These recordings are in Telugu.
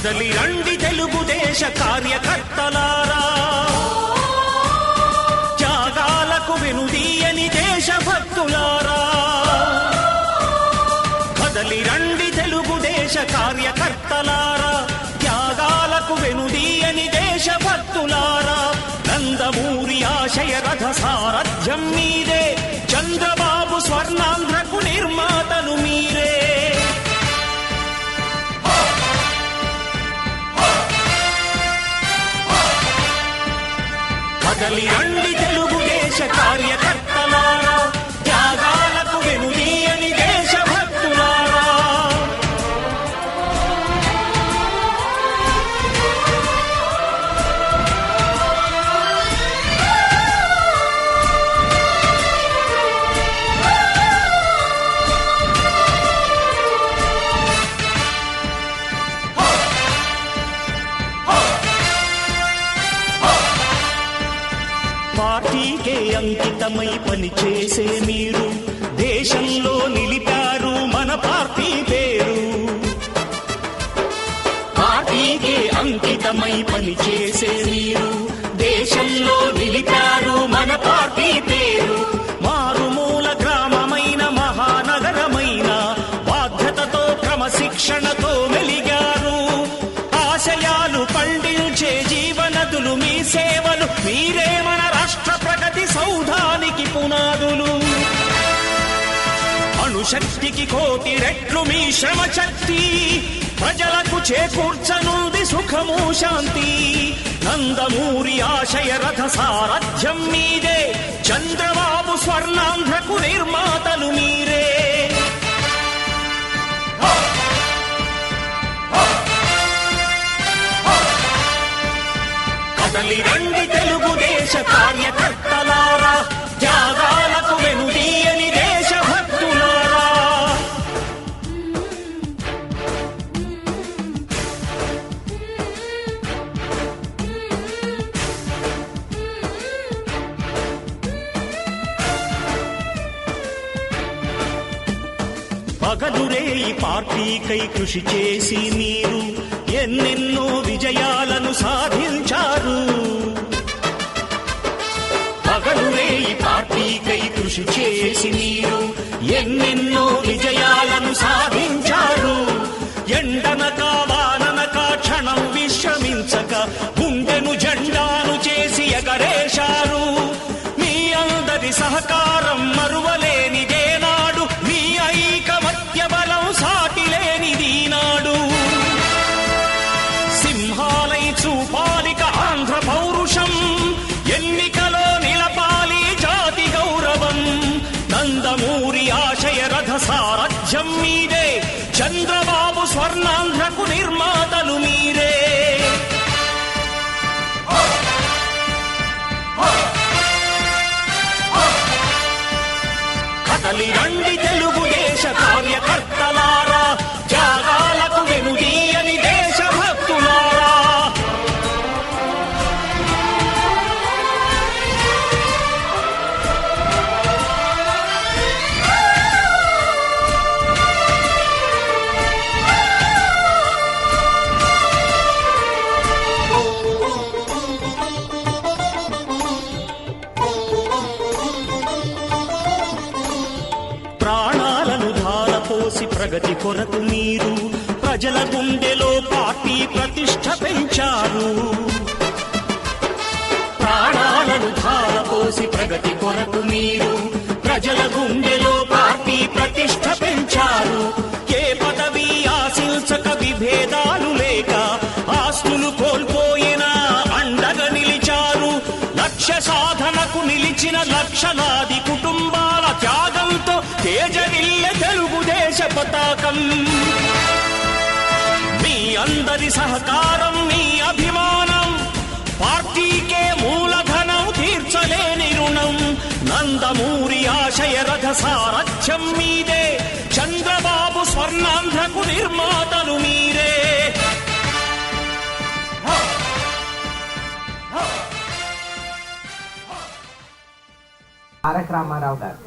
కదలి రండి తెలుగుదేశ కార్యకర్తలారా, త్యాగాలకు వెనుదీయని దేశభక్తులారా. కదలి రండి తెలుగుదేశ కార్యకర్తలారా, త్యాగాలకు వెనుదీయని దేశభక్తులారా. నందమూరి ఆశయ రథ సారథ్యం మీరే, చంద్రబాబు స్వర్ణాంధ్రకు నిర్మాతలు మీరే. కదలి రండి తెలుగుదేశ కార్యకర్తలారా, త్యాగాలకు వెనుదీయని దేశభక్తులారా. పార్టీకే అంకితమై పనిచేసే మీరు దేశంలో నిలిపారు మన పార్టీ పేరు. పార్టీకే అంకితమై పనిచేసే మీరు దేశంలో నిలిపారు మన పార్టీ పేరు. మారుమూల గ్రామమైన మహానగరమైన బాధ్యతతో క్రమశిక్షణతో మెలిగారు. ఆశయాలు పండించే జీవనదులు మీ సేవలు, మీరే మన రాష్ట్ర ప్రగతి సౌధానికి పునాదులు. అణుశక్తికి కోటి రెట్లు మీ శ్రమ శక్తి, ప్రజలకు చేకూర్చనుంది సుఖము శాంతి. నందమూరి ఆశయ రథ సారథ్యం మీదే, చంద్రబాబు స్వర్ణాంధ్రకు నిర్మాతలు మీరే. కదలి రండి తెలుగుదేశ కార్యకర్తలారా, త్యాగాలకు వెనుదీయని దేశభక్తులారా. పగలురే ఈ పార్టీకై కృషి చేసి మీరు ఎన్నెన్నో విజయాలను సాధించారు. పగలురే ఈ పార్టీకై కృషి చేసి మీరు ఎన్నెన్నో విజయాలను సాధించారు. ఎండనక వాననక క్షణం విశ్రమించక గుండెను జెండాను చేసి ఎగరేశారు. మీ అందరి సహకారం మరువలేనిదే నాడు, మీ ఐకమత్య బలం సాటిలేనిది నాడు. సింహాలై చూపాలిక ఆంధ్ర పౌరుషం, ఎన్నికలో నిలపాలి జాతి గౌరవం. నందమూరి ఆశయ రథ సారథ్యం మీదే, చంద్రబాబు స్వర్ణాంధ్రకు నిర్మాతలు మీరే. కదలి రండి తెలుగుదేశ కార్యకర్తలారా, త్యాగాలకు వెనుదీయని దేశభక్తులారా. ప్రాణాలను ధారపోసి ప్రగతి కొరకు మీరు ప్రజల గుండెలో పార్టీ ప్రతిష్ఠ పెంచారు. ప్రాణాలను ధారపోసి ప్రగతి కొరకు మీరు ప్రజల గుండెలో పార్టీ ప్రతిష్ఠ పెంచారు. ఏ పదవి ఆశించక విభేదాలు లేక ఆస్తులు కోల్పోయినా అండగా నిలిచారు. లక్ష్య సాధనకు నిలిచిన లక్షలాది కుటుంబాల త్యాగంతో పతాకం. మీ అందరి సహకారం, మీ అభిమానం పార్టీకే మూలధనం, తీర్చలేని రుణం. నందమూరి ఆశయ రథ సారథ్యం మీదే, చంద్రబాబు స్వర్ణాంధ్రకు నిర్మాతలు మీరే. తారక రామారావు గారు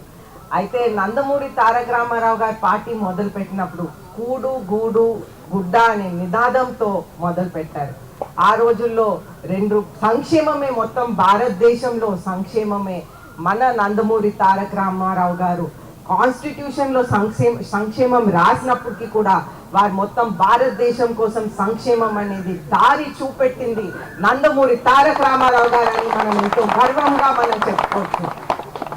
అయితే నందమూరి తారక రామారావు గారు పార్టీ మొదలు పెట్టినప్పుడు కూడు గూడు గుడ్డ అనే నినాదంతో మొదలు పెట్టారు. ఆ రోజుల్లో సంక్షేమమే, మొత్తం భారతదేశంలో సంక్షేమమే. మన నందమూరి తారక రామారావు గారు కాన్స్టిట్యూషన్ లో సంక్షేమం రాసినప్పటికీ కూడా వారు మొత్తం భారతదేశం కోసం సంక్షేమం అనేది దారి చూపెట్టింది నందమూరి తారక రామారావు గారు అని మనం ఎంతో గర్వంగా మనం చెప్పుకోవచ్చు.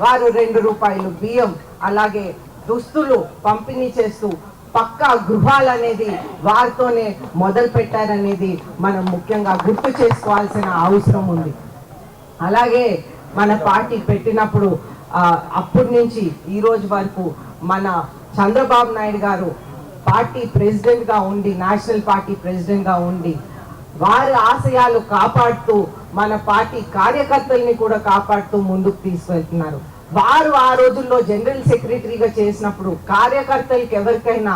వారు 2 రూపాయలు బియ్యం, అలాగే దుస్తులు పంపిణీ చేస్తూ పక్కా గృహాలు అనేది వారితోనే మొదలు పెట్టారనేది మనం ముఖ్యంగా గుర్తు చేసుకోవాల్సిన అవసరం ఉంది. అలాగే మన పార్టీ పెట్టినప్పుడు అప్పటి నుంచి ఈ రోజు వరకు మన చంద్రబాబు నాయుడు గారు పార్టీ ప్రెసిడెంట్ గా ఉండి, నేషనల్ పార్టీ ప్రెసిడెంట్ గా ఉండి వారి ఆశయాలు కాపాడుతూ మన పార్టీ కార్యకర్తల్ని కూడా కాపాడుతూ ముందుకు తీసుకెళ్తున్నారు. వారు ఆ రోజుల్లో జనరల్ సెక్రటరీగా చేసినప్పుడు కార్యకర్తలకి ఎవరికైనా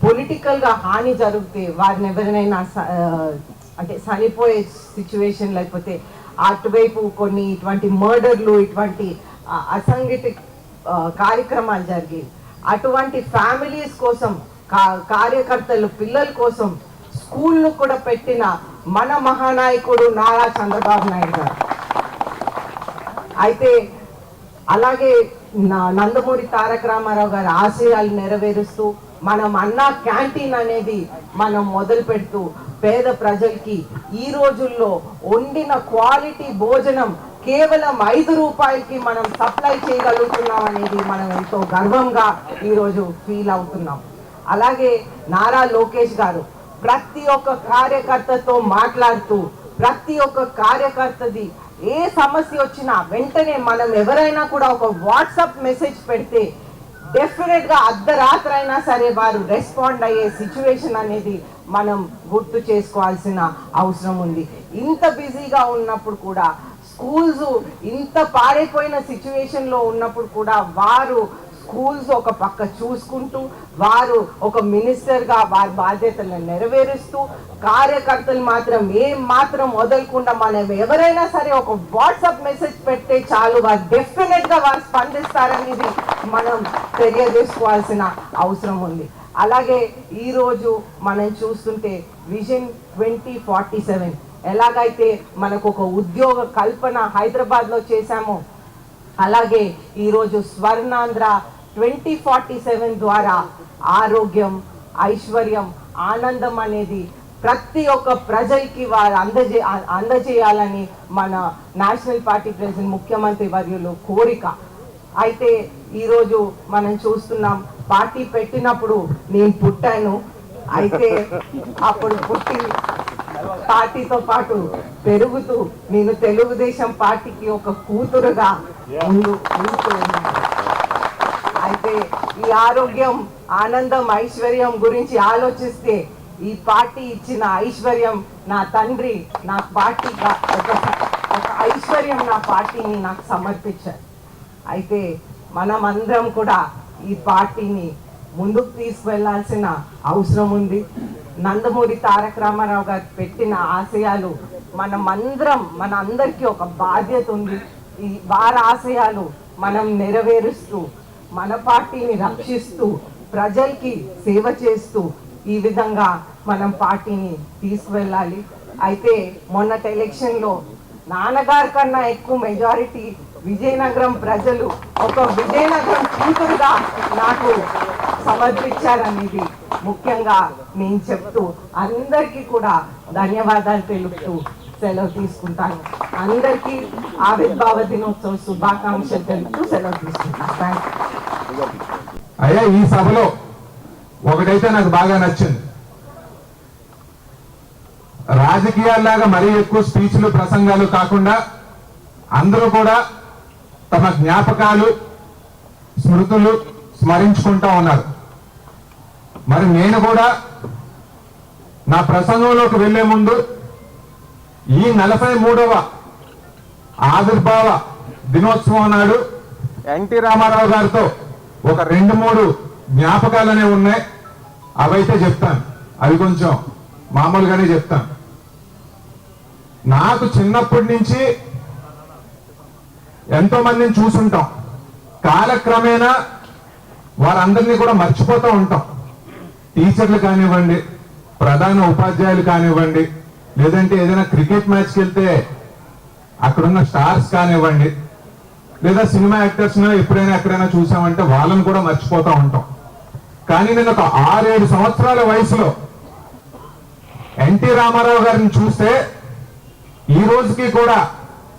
పొలిటికల్ గా హాని జరిగితే, వారిని ఎవరినైనా అంటే చనిపోయే సిచ్యువేషన్, లేకపోతే అటువైపు కొన్ని ఇటువంటి మర్డర్లు, ఇటువంటి అసంఘటిత కార్యక్రమాలు జరిగి అటువంటి ఫ్యామిలీస్ కోసం, కార్యకర్తలు పిల్లల కోసం స్కూళ్ళు కూడా పెట్టిన మన మహానాయకుడు నారా చంద్రబాబు నాయుడు గారు. అయితే అలాగే నందమూరి తారక రామారావు గారి ఆశయాలు నెరవేరుస్తూ మనం అన్న క్యాంటీన్ అనేది మనం మొదలు పెడుతూ పేద ప్రజలకి ఈ రోజుల్లో వండిన క్వాలిటీ భోజనం కేవలం 5 రూపాయలకి మనం సప్లై చేయగలుగుతున్నాం అనేది మనం ఎంతో గర్వంగా ఈరోజు ఫీల్ అవుతున్నాం. అలాగే నారా లోకేష్ గారు ప్రతి ఒక్క కార్యకర్తతో మాట్లాడుతూ, ప్రతి ఒక్క కార్యకర్తది ఏ సమస్య వచ్చినా వెంటనే మనం ఎవరైనా కూడా ఒక వాట్సాప్ మెసేజ్ పెడితే డెఫినెట్ గా అర్ధరాత్రి అయినా సరే వారు రెస్పాండ్ అయ్యే సిచ్యువేషన్ అనేది మనం గుర్తు చేసుకోవాల్సిన అవసరం ఉంది. ఇంత బిజీగా ఉన్నప్పుడు కూడా, స్కూల్స్ ఇంత పాడైపోయిన సిచ్యువేషన్ లో ఉన్నప్పుడు కూడా వారు స్కూల్స్ ఒక పక్క చూసుకుంటూ, వారు ఒక మినిస్టర్ గా వారి బాధ్యతలను నెరవేరుస్తూ, కార్యకర్తలు మాత్రం ఏం మాత్రం వదలకుండా మనం ఎవరైనా సరే ఒక వాట్సాప్ మెసేజ్ పెడితే చాలు వారు డెఫినెట్ గా వారు స్పందిస్తారనేది మనం తెలియజేసుకోవాల్సిన అవసరం ఉంది. అలాగే ఈ రోజు మనం చూస్తుంటే విజన్ 2047 ఎలాగైతే మనకు ఒక ఉద్యోగ కల్పన హైదరాబాద్ లో చేశామో, అలాగే ఈరోజు స్వర్ణాంధ్ర 2047 ద్వారా ఆరోగ్యం, ఐశ్వర్యం, ఆనందం అనేది ప్రతి ఒక్క ప్రజలకి వారు అందజేయాలని మన నేషనల్ పార్టీ ప్రెసిడెంట్ ముఖ్యమంత్రి వర్యులు కోరిక. అయితే ఈరోజు మనం చూస్తున్నాం, పార్టీ పెట్టినప్పుడు నేను పుట్టాను. అయితే అప్పుడు పుట్టి పార్టీతో పాటు పెరుగుతూ నేను తెలుగుదేశం పార్టీకి ఒక కూతురుగా ఉంటూ ఉన్నాను. అయితే ఈ ఆరోగ్యం, ఆనందం, ఐశ్వర్యం గురించి ఆలోచిస్తే ఈ పార్టీ ఇచ్చిన ఐశ్వర్యం నా తండ్రి నా పార్టీగా ఒక ఐశ్వర్యం నా పార్టీని నాకు సమర్పించారు. అయితే మనమందరం కూడా ఈ పార్టీని ముందుకు తీసుకువెళ్లాల్సిన అవసరం ఉంది. నందమూరి తారక రామారావు గారు పెట్టిన ఆశయాలు మన అందరికీ ఒక బాధ్యత ఉంది. ఈ వారి ఆశయాలు మనం నెరవేరుస్తూ, మన పార్టీని రక్షిస్తూ, ప్రజలకి సేవ చేస్తూ ఈ విధంగా మనం పార్టీని తీసుకువెళ్ళాలి. అయితే మొన్నటి ఎలక్షన్లో నాన్నగారి కన్నా ఎక్కువ మెజారిటీ విజయనగరం ప్రజలు ఒక విజయనగరం కూతురుగా నాకు సమర్పించారనేది ముఖ్యంగా నేను చెప్తూ అందరికీ కూడా ధన్యవాదాలు తెలుపుతూ సెలవు తీసుకుంటాను. అందరికీ ఆవిర్భావ దినోత్సవ శుభాకాంక్షలు తెలుపుతూ సెలవు తీసుకుంటాను. అయ్యా, ఈ సభలో ఒకటైతే నాకు బాగా నచ్చింది. రాజకీయాల్లాగా మరీ ఎక్కువ స్పీచ్లు, ప్రసంగాలు కాకుండా అందరూ కూడా తమ జ్ఞాపకాలు, స్మృతులు స్మరించుకుంటా ఉన్నారు. మరి నేను కూడా నా ప్రసంగంలోకి వెళ్లే ముందు ఈ 43వ ఆవిర్భావ దినోత్సవం నాడు ఎన్టీ రామారావు గారితో ఒక 2-3 జ్ఞాపకాలనే ఉన్నాయి. అవైతే చెప్తాను, అవి కొంచెం మామూలుగానే చెప్తాను. నాకు చిన్నప్పటి నుంచి ఎంతో మందిని చూసుంటాం. కాలక్రమేణా వారందరినీ కూడా మర్చిపోతూ ఉంటాం. టీచర్లు కానివ్వండి, ప్రధాన ఉపాధ్యాయులు కానివ్వండి, లేదంటే ఏదైనా క్రికెట్ మ్యాచ్కి వెళ్తే అక్కడున్న స్టార్స్ కానివ్వండి, లేదా సినిమా యాక్టర్స్ ఎప్పుడైనా ఎక్కడైనా చూసామంటే వాళ్ళని కూడా మర్చిపోతూ ఉంటాం. కానీ నేను ఒక 6-7 సంవత్సరాల వయసులో ఎన్టీ రామారావు గారిని చూస్తే ఈ రోజుకి కూడా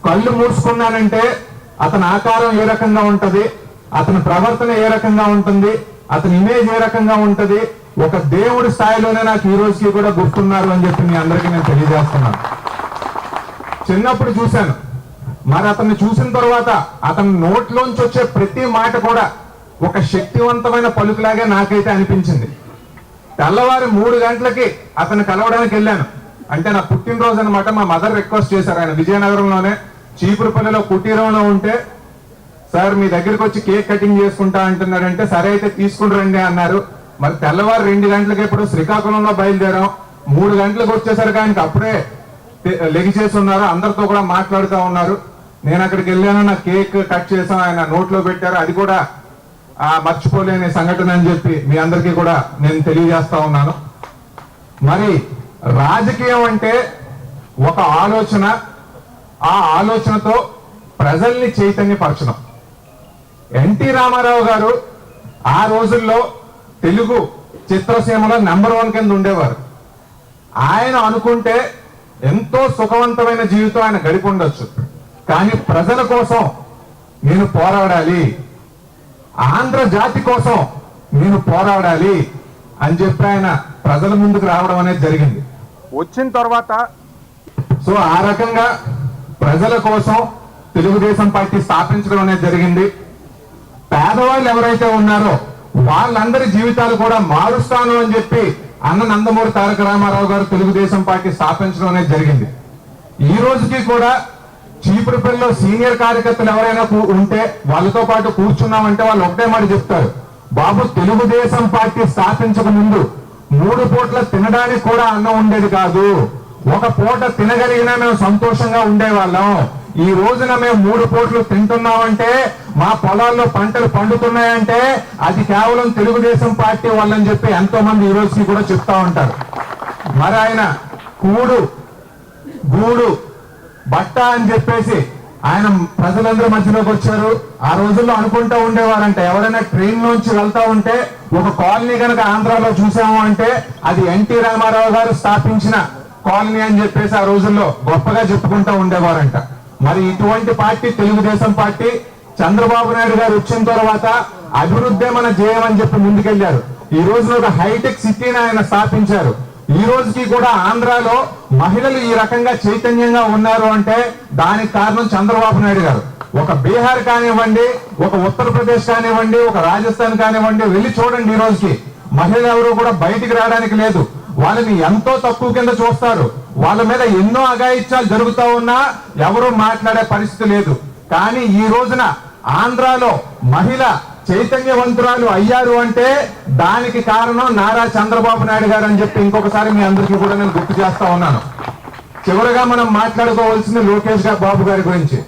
కళ్ళు మూసుకున్నానంటే అతని ఆకారం ఏ రకంగా ఉంటది, అతని ప్రవర్తన ఏ రకంగా ఉంటుంది, అతని ఇమేజ్ ఏ రకంగా ఉంటది, ఒక దేవుడి స్థాయిలోనే నాకు ఈ రోజుకి కూడా గుర్తున్నారు అని చెప్పి మీ అందరికీ నేను తెలియజేస్తున్నాను. చిన్నప్పుడు చూశాను, మరి అతన్ని చూసిన తర్వాత అతని నోట్లోంచి వచ్చే ప్రతి మాట కూడా ఒక శక్తివంతమైన పలుకులాగే నాకైతే అనిపించింది. తెల్లవారి 3 గంటలకి అతను కలవడానికి వెళ్ళాను. అంటే నా పుట్టినరోజు అనమాట. మా మదర్ రిక్వెస్ట్ చేశారు. ఆయన విజయనగరంలోనే చీపురుపల్లిలో కుటీరంలో ఉంటే, సార్ మీ దగ్గరికి వచ్చి కేక్ కటింగ్ చేసుకుంటా అంటున్నాడంటే, సరే అయితే తీసుకుని రండి అన్నారు. మరి తెల్లవారు 2 గంటలకి ఇప్పుడు శ్రీకాకుళంలో బయలుదేరాం. 3 గంటలకు వచ్చేసరికి ఆయనకి అప్పుడే లెగిచేసి ఉన్నారు. అందరితో కూడా మాట్లాడుతూ ఉన్నారు. నేను అక్కడికి వెళ్ళాను, నా కేక్ కట్ చేసాం, ఆయన నోట్లో పెట్టారు. అది కూడా మర్చిపోలేని సంఘటన అని చెప్పి మీ అందరికీ కూడా నేను తెలియజేస్తా ఉన్నాను. మరి రాజకీయం అంటే ఒక ఆలోచన, ఆ ఆలోచనతో ప్రజల్ని చైతన్యపరచడం. ఎన్టీ రామారావు గారు ఆ రోజుల్లో తెలుగు చిత్రసీమలో నెంబర్ 1 కింద ఉండేవారు. ఆయన అనుకుంటే ఎంతో సుఖవంతమైన జీవితం ఆయన గడిపి ఉండొచ్చు. కానీ ప్రజల కోసం నేను పోరాడాలి, ఆంధ్ర జాతి కోసం నేను పోరాడాలి అని చెప్పి ఆయన ప్రజల ముందుకు రావడం అనేది జరిగింది. వచ్చిన తర్వాత సో ఆ రకంగా ప్రజల కోసం తెలుగుదేశం పార్టీ స్థాపించడం అనేది జరిగింది. పేదవాళ్ళు ఎవరైతే ఉన్నారో వాళ్ళందరి జీవితాలు కూడా మారుస్తాను అని చెప్పి అన్న నందమూరి తారక రామారావు గారు తెలుగుదేశం పార్టీ స్థాపించడం అనేది జరిగింది. ఈ రోజుకి కూడా చీపురుపల్లిలో సీనియర్ కార్యకర్తలు ఎవరైనా ఉంటే వాళ్ళతో పాటు కూర్చున్నామంటే వాళ్ళు ఒకటే మాట చెప్తారు, బాబు తెలుగుదేశం పార్టీ స్థాపించక ముందు 3 పూట్ల తినడానికి కూడా అన్నం ఉండేది కాదు. ఒక పూట తినగలిగినా మేము సంతోషంగా ఉండేవాళ్ళం. ఈ రోజున మేము 3 పూటలు తింటున్నామంటే, మా పొలాల్లో పంటలు పండుతున్నాయంటే అది కేవలం తెలుగుదేశం పార్టీ వాళ్ళని చెప్పి ఎంతో మంది ఈ రోజుకి కూడా చెప్తా ఉంటారు. మరి ఆయన కూడు గూడు బట్ట అని చెప్పేసి ఆయన ప్రజలందరి మధ్యలోకి వచ్చారు. ఆ రోజుల్లో అనుకుంటూ ఉండేవారంట, ఎవరైనా ట్రైన్ నుంచి వెళ్తా ఉంటే ఒక కాలనీ కనుక ఆంధ్రాలో చూసాము అంటే అది ఎన్టీ రామారావు గారు స్థాపించిన కాలనీ అని చెప్పేసి ఆ రోజుల్లో గొప్పగా చెప్పుకుంటూ ఉండేవారంట. మరి ఇటువంటి పార్టీ తెలుగుదేశం పార్టీ. చంద్రబాబు నాయుడు గారు వచ్చిన తర్వాత అభివృద్ధి మన జయం అని చెప్పి ముందుకెళ్లారు. ఈ రోజున ఒక హైటెక్ సిటీని ఆయన స్థాపించారు. ఈ రోజుకి కూడా ఆంధ్రాలో మహిళలు ఈ రకంగా చైతన్యంగా ఉన్నారు అంటే దానికి కారణం చంద్రబాబు నాయుడు గారు. ఒక బీహార్ కానివ్వండి, ఒక ఉత్తరప్రదేశ్ కానివ్వండి, ఒక రాజస్థాన్ కానివ్వండి, వెళ్ళి చూడండి. ఈ రోజుకి మహిళలు ఎవరు కూడా బయటికి రావడానికి లేదు. వాళ్ళని ఎంతో తక్కువ కింద చూస్తారు. వాళ్ళ మీద ఎన్నో అఘాయిత్యాలు జరుగుతూ ఉన్నా ఎవరు మాట్లాడే పరిస్థితి లేదు. కానీ ఈ రోజున ఆంధ్రాలో మహిళ చైతన్యవంతురాలు అయ్యారు అంటే దానికి కారణం నారా చంద్రబాబు నాయుడు గారు అని చెప్పి ఇంకొకసారి మీ అందరికీ కూడా నేను గుర్తు చేస్తా ఉన్నాను. చివరిగా మనం మాట్లాడుకోవాల్సింది లోకేష్ బాబు గారి గురించి.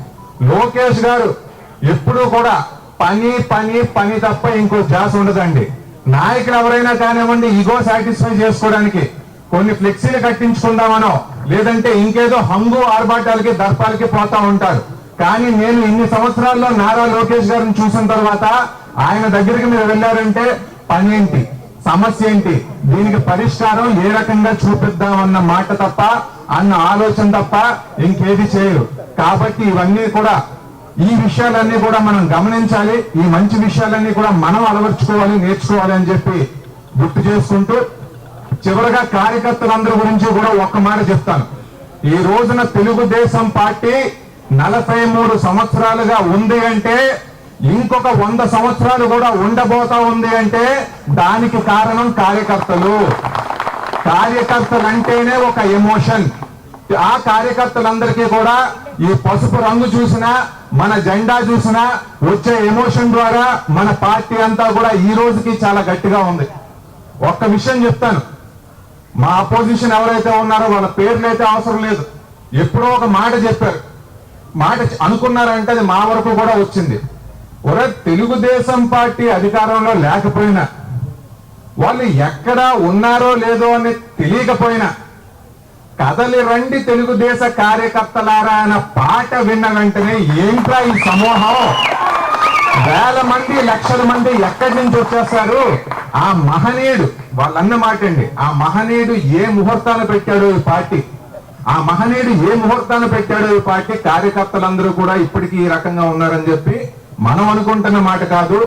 లోకేష్ గారు ఎప్పుడూ కూడా పని పని పని తప్ప ఇంకో ధ్యాస ఉండదండి. నాయకులు ఎవరైనా కానివ్వండి, ఈగో సాటిస్ఫై చేసుకోవడానికి కొన్ని ఫ్లెక్సీలు కట్టించుకుందామనో లేదంటే ఇంకేదో హంగు ఆర్భాటాలకి దర్పాలకి పోతా ఉంటారు. కానీ నేను ఇన్ని సంవత్సరాల్లో నారా లోకేష్ గారిని చూసిన తర్వాత ఆయన దగ్గరికి మీరు వెళ్ళారంటే పని ఏంటి, సమస్య ఏంటి, దీనికి పరిష్కారం ఏ రకంగా చూపిద్దామన్న మాట తప్ప, అన్న ఆలోచన తప్ప ఇంకేది చేయరు. కాబట్టి ఇవన్నీ కూడా, ఈ విషయాలన్నీ కూడా మనం గమనించాలి. ఈ మంచి విషయాలన్నీ కూడా మనం అలవర్చుకోవాలి, నేర్చుకోవాలి అని చెప్పి గుర్తు చేసుకుంటూ చివరగా కార్యకర్తలందరి గురించి కూడా ఒక్క మాట చెప్తాను. ఈ రోజున తెలుగుదేశం పార్టీ 43 సంవత్సరాలుగా ఉంది అంటే ఇంకొక 100 సంవత్సరాలు కూడా ఉండబోతా ఉంది అంటే దానికి కారణం కార్యకర్తలు. కార్యకర్తలు అంటేనే ఒక ఎమోషన్. ఆ కార్యకర్తలందరికీ కూడా ఈ పసుపు రంగు చూసినా, మన జెండా చూసినా వచ్చే ఎమోషన్ ద్వారా మన పార్టీ అంతా కూడా ఈ రోజుకి చాలా గట్టిగా ఉంది. ఒక్క విషయం చెప్తాను, మా అపోజిషన్ ఎవరైతే ఉన్నారో వాళ్ళ పేర్లు అయితే అవసరం లేదు. ఎప్పుడో ఒక మాట చెప్పారు, మాట అనుకున్నారంటే అది మా వరకు కూడా వచ్చింది. ఒరే, తెలుగుదేశం పార్టీ అధికారంలో లేకపోయినా, వాళ్ళు ఎక్కడ ఉన్నారో లేదో అని తెలియకపోయినా, కదలి రండి తెలుగుదేశ కార్యకర్తలారా అన్న పాట విన్న వెంటనే ఏంట్రా ఈ సమూహం, వేల మంది లక్షల మంది ఎక్కడి నుంచి వచ్చేస్తారు? ఆ మహనీయుడు, వాళ్ళన్న మాట అండి, ఆ మహనీయుడు ఏ ముహూర్తాన పెట్టాడో ఈ పార్టీ, ఆ మహనీయుడు ఏ ముహూర్తాన పెట్టాడో ఈ పార్టీ కార్యకర్తలందరూ కూడా ఇప్పటికీ ఈ రకంగా ఉన్నారని చెప్పి మనం అనుకుంటున్న మాట కాదు,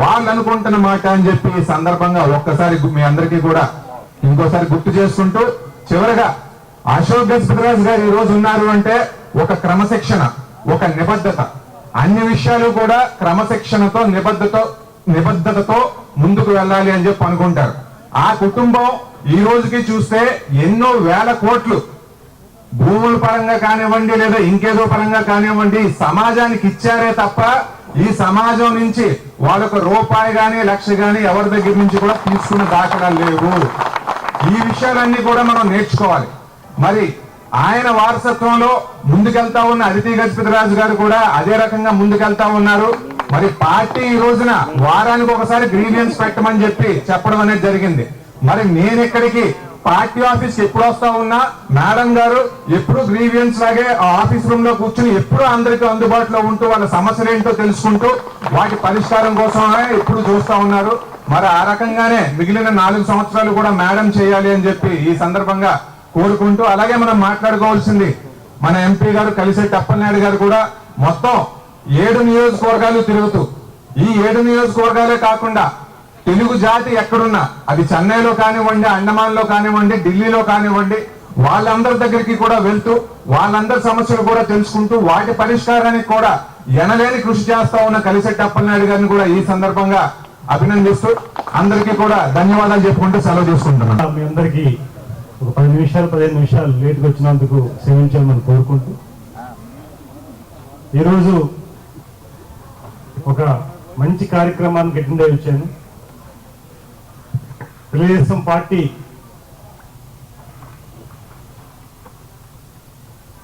వాళ్ళు అనుకుంటున్న మాట అని చెప్పి ఈ సందర్భంగా ఒక్కసారి మీ అందరికీ కూడా ఇంకోసారి గుర్తు చేసుకుంటూ, చివరగా అశోక్ గజపతిరాజు గారు ఈ రోజు ఉన్నారు అంటే ఒక క్రమశిక్షణ, ఒక నిబద్ధత, అన్ని విషయాలు కూడా క్రమశిక్షణతో నిబద్ధతతో ముందుకు వెళ్ళాలి అని చెప్పి అనుకుంటారు. ఆ కుటుంబం ఈ రోజుకి చూస్తే ఎన్నో వేల కోట్లు భూముల పరంగా కానివ్వండి, లేదా ఇంకేదో పరంగా కానివ్వండి సమాజానికి ఇచ్చారే తప్ప ఈ సమాజం నుంచి వాళ్ళొక రూపాయి గాని లక్ష గాని ఎవరి దగ్గర నుంచి కూడా తీసుకున్న దాఖలాలు లేవు. ఈ విషయాలన్నీ కూడా మనం నేర్చుకోవాలి. మరి ఆయన వారసత్వంలో ముందుకెళ్తా ఉన్న అదితి గజపతిరాజు గారు కూడా అదే రకంగా ముందుకెళ్తా ఉన్నారు. మరి పార్టీ ఈ రోజున వారానికి ఒకసారి గ్రీవియన్స్ పెట్టమని చెప్పడం అనేది జరిగింది. మరి నేను ఇక్కడికి పార్టీ ఆఫీస్ ఎప్పుడు వస్తా ఉన్నా మేడం గారు ఎప్పుడు గ్రీవియన్స్ లాగే ఆ ఆఫీస్ రూమ్ లో కూర్చుని ఎప్పుడు అందరికీ అందుబాటులో ఉంటూ వాళ్ళ సమస్యలు ఏంటో తెలుసుకుంటూ వాటి పరిష్కారం కోసమే ఎప్పుడు చూస్తా ఉన్నారు. మరి ఆ రకంగానే మిగిలిన 4 సంవత్సరాలు కూడా మేడం చేయాలి అని చెప్పి ఈ సందర్భంగా కోరుకుంటూ, అలాగే మనం మాట్లాడుకోవాల్సింది మన ఎంపీ గారు కలిసెట్టి అప్పలనాయుడు గారు కూడా మొత్తం 7 నియోజకవర్గాలు తిరుగుతూ, ఈ 7 నియోజకవర్గాలే కాకుండా తెలుగు జాతి ఎక్కడున్నా, అది చెన్నైలో కానివ్వండి, అండమాన్లో కానివ్వండి, ఢిల్లీలో కానివ్వండి, వాళ్ళందరి దగ్గరికి కూడా వెళ్తూ వాళ్ళందరి సమస్యలు కూడా తెలుసుకుంటూ వాటి పరిష్కారానికి కూడా ఎనలేని కృషి చేస్తా ఉన్న కలిసెట్టి అప్పలనాయుడు గారిని కూడా ఈ సందర్భంగా అభినందిస్తూ అందరికీ కూడా ధన్యవాదాలు చెప్పుకుంటూ సెలవు తీసుకుంటున్నాను. మీ అందరికీ ఒక 10 నిమిషాలు 15 నిమిషాలు లేట్గా వచ్చినందుకు క్షమించాలని కోరుకుంటూ, ఈరోజు ఒక మంచి కార్యక్రమానికి అటెండ్ అయి వచ్చాను. తెలుగుదేశం పార్టీ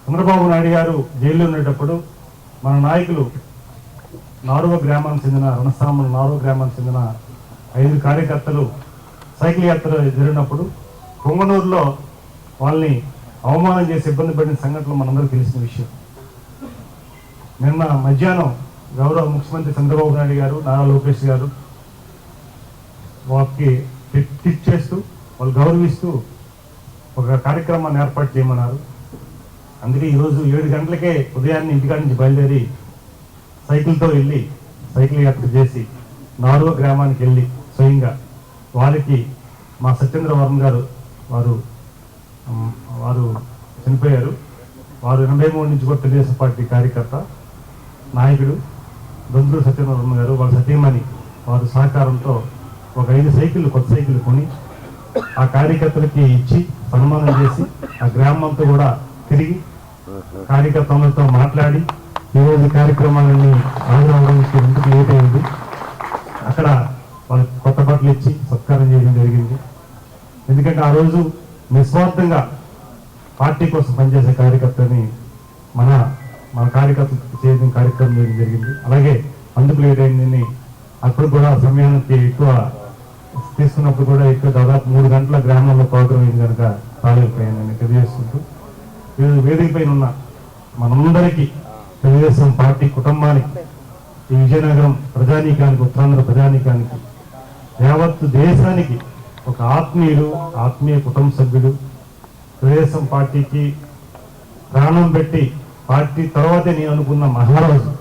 చంద్రబాబు నాయుడు గారు జైల్లో ఉండేటప్పుడు మన నాయకులు నారువ గ్రామానికి చెందిన రణస్థానం నారువ గ్రామానికి చెందిన 5 కార్యకర్తలు సైకిల్ యాత్ర జరిగినప్పుడు పొంగనూరులో వాళ్ళని అవమానం చేసి ఇబ్బంది పడిన సంఘటనలు మనందరికీ తెలిసిన విషయం. నిన్న మధ్యాహ్నం గౌరవ ముఖ్యమంత్రి చంద్రబాబు నాయుడు గారు, నారా లోకేష్ గారు వాళ్ళకి ట్వీట్ చేస్తూ వాళ్ళు గౌరవిస్తూ ఒక కార్యక్రమాన్ని ఏర్పాటు చేయమన్నారు. అందుకే ఈరోజు 7 గంటలకే ఉదయాన్నే ఇంటికాడి నుంచి బయలుదేరి సైకిల్తో వెళ్ళి సైకిల్ యాత్ర చేసి నారువ గ్రామానికి వెళ్ళి స్వయంగా వారికి మా సత్యేంద్రవరం గారు వారు చనిపోయారు. వారు 83 నుంచి కూడా తెలుగుదేశం పార్టీ కార్యకర్త నాయకుడు దొందూరు సత్యేంద్రవరం గారు, వాళ్ళ సతీమణి వారు సహకారంతో ఒక 5 సైకిళ్ళు కొత్త సైకిళ్ళు కొని ఆ కార్యకర్తలకి ఇచ్చి సన్మానం చేసి ఆ గ్రామంతో కూడా తిరిగి కార్యకర్తలతో మాట్లాడి ఈరోజు కార్యక్రమాలన్నీ ఆంధ్రవడానికి ఇంటికి లేట్ అయింది. అక్కడ వాళ్ళకి కొత్త బట్టలు ఇచ్చి సత్కారం చేయడం జరిగింది. ఎందుకంటే ఆ రోజు నిస్వార్థంగా పార్టీ కోసం పనిచేసే కార్యకర్తని మన కార్యకర్తలకు చేయడం కార్యక్రమం చేయడం జరిగింది. అలాగే అందుకు లేట్ అయిందని అప్పుడు కూడా సమయానికి ఎక్కువ తీసుకున్నప్పుడు కూడా ఎక్కువ దాదాపు 3 గంటల గ్రామంలో ప్రోగ్రాం అయింది కనుక రాలేకపోయానని తెలియజేసుకుంటూ, ఈరోజు వేదిక పైన ఉన్న మనందరికీ తెలుగుదేశం పార్టీ కుటుంబానికి, ఈ విజయనగరం ప్రజానీకానికి, ఉత్తరాంధ్ర ప్రజానీకానికి, యావత్తు దేశానికి ఒక ఆత్మీయ కుటుంబ సభ్యుడు, తెలుగుదేశం పార్టీకి ప్రాణం పెట్టి పార్టీ తర్వాతే నేను అనుకున్న మహారాజు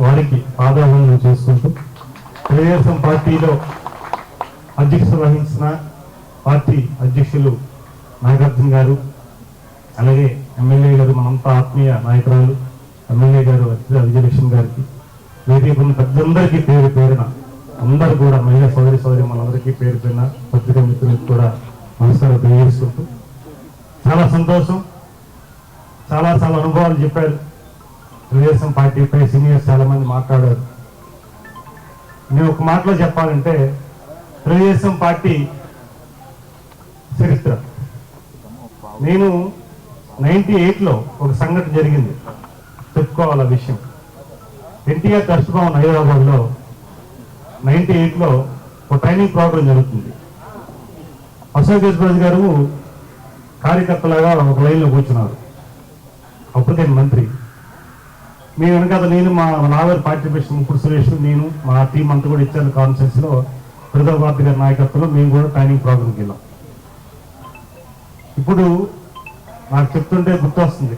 వారికి పాదాభివందనం చేసుకుంటూ, తెలుగుదేశం పార్టీలో అధ్యక్షత వహించిన పార్టీ అధ్యక్షులు నాగార్జున గారు, అలాగే ఎమ్మెల్యే గారు, మనంతా ఆత్మీయ నాయకురాలు ఎమ్మెల్యే గారు విజయలక్ష్మి గారికి, వేదిక ఉన్న పెద్దందరికీ పేరు పేరున అందరూ కూడా మహిళా సోదరి మనందరికీ పేరు పేరున పత్రికా మిత్రులకు కూడా నమస్కారం తెలియజేసుకుంటూ చాలా సంతోషం. చాలా అనుభవాలు చెప్పారు. తెలుగుదేశం పార్టీపై సీనియర్స్ చాలా మంది మాట్లాడారు. నేను ఒక మాటలో చెప్పాలంటే తెలుగుదేశం పార్టీ చరిత్ర, నేను 98లో ఒక సంఘటన జరిగింది, చెప్పుకోవాలి విషయం. ఎన్టీఆర్ ట్రస్ట్ భవన్ హైదరాబాద్లో 98లో ఒక ట్రైనింగ్ ప్రోగ్రాం జరుగుతుంది. అశోక్ గజరాజ్ గారు కార్యకర్తలాగా ఒక లైన్లో కూర్చున్నారు. అప్పటికే మంత్రి. మేము వెనకాల నేను మా నాగర్ పార్టీ ప్రెసిడెంట్ ముప్పుడు సురేష్, నేను మా టీం అంతా కూడా ఇచ్చాను. కాన్ఫరెన్స్లో ప్రజాభారతి గారి నాయకత్వంలో మేము కూడా ట్రైనింగ్ ప్రోగ్రాంకి వెళ్ళాం. ఇప్పుడు నాకు చెప్తుంటే గుర్తొస్తుంది,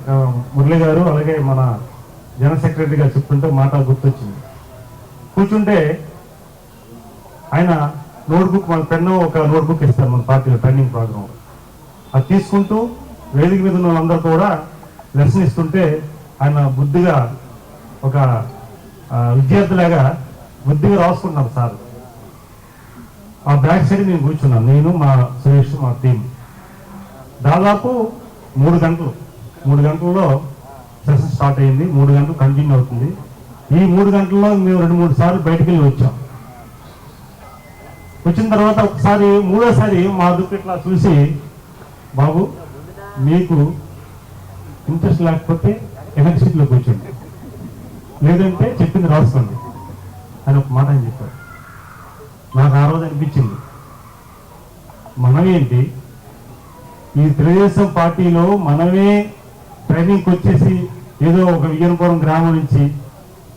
మురళి గారు అలాగే మన జనరల్ సెక్రటరీ గారు చెప్తుంటే మాట గుర్తొచ్చింది. కూర్చుంటే ఆయన నోట్బుక్, మన పెన్ను ఒక నోట్బుక్ ఇస్తారు మన పార్టీలో ట్రైనింగ్ ప్రోగ్రామ్. అది తీసుకుంటూ వేదిక మీద ఉన్న వాళ్ళందరూ కూడా లెసన్ ఇస్తుంటే ఆయన బుద్ధిగా ఒక విద్యార్థిలాగా బుద్ధిగా రాసుకుంటున్నాం సార్. ఆ బ్యాక్ సైడ్ నేను కూర్చున్నాను, నేను మా సురేష్ మా టీం. దాదాపు 3 గంటల్లో సెషన్ స్టార్ట్ అయింది. 3 గంటలు కంటిన్యూ అవుతుంది. ఈ 3 గంటల్లో మేము 2-3 సార్లు బయటికి వెళ్ళి వచ్చాం. వచ్చిన తర్వాత ఒకసారి మూడోసారి మా దుఃఖిట్లా చూసి, బాబు మీకు ఇంట్రెస్ట్ లేకపోతే ఎలక్షన్లో కూర్చోండి, లేదంటే చెప్పింది రాసుకోండి అని ఒక మాట అని చెప్పారు. నాకు ఆ రోజు అనిపించింది, మనమేంటి ఈ తెలుగుదేశం పార్టీలో మనమే ట్రైనింగ్కి వచ్చేసి ఏదో ఒక విజయనపురం గ్రామం నుంచి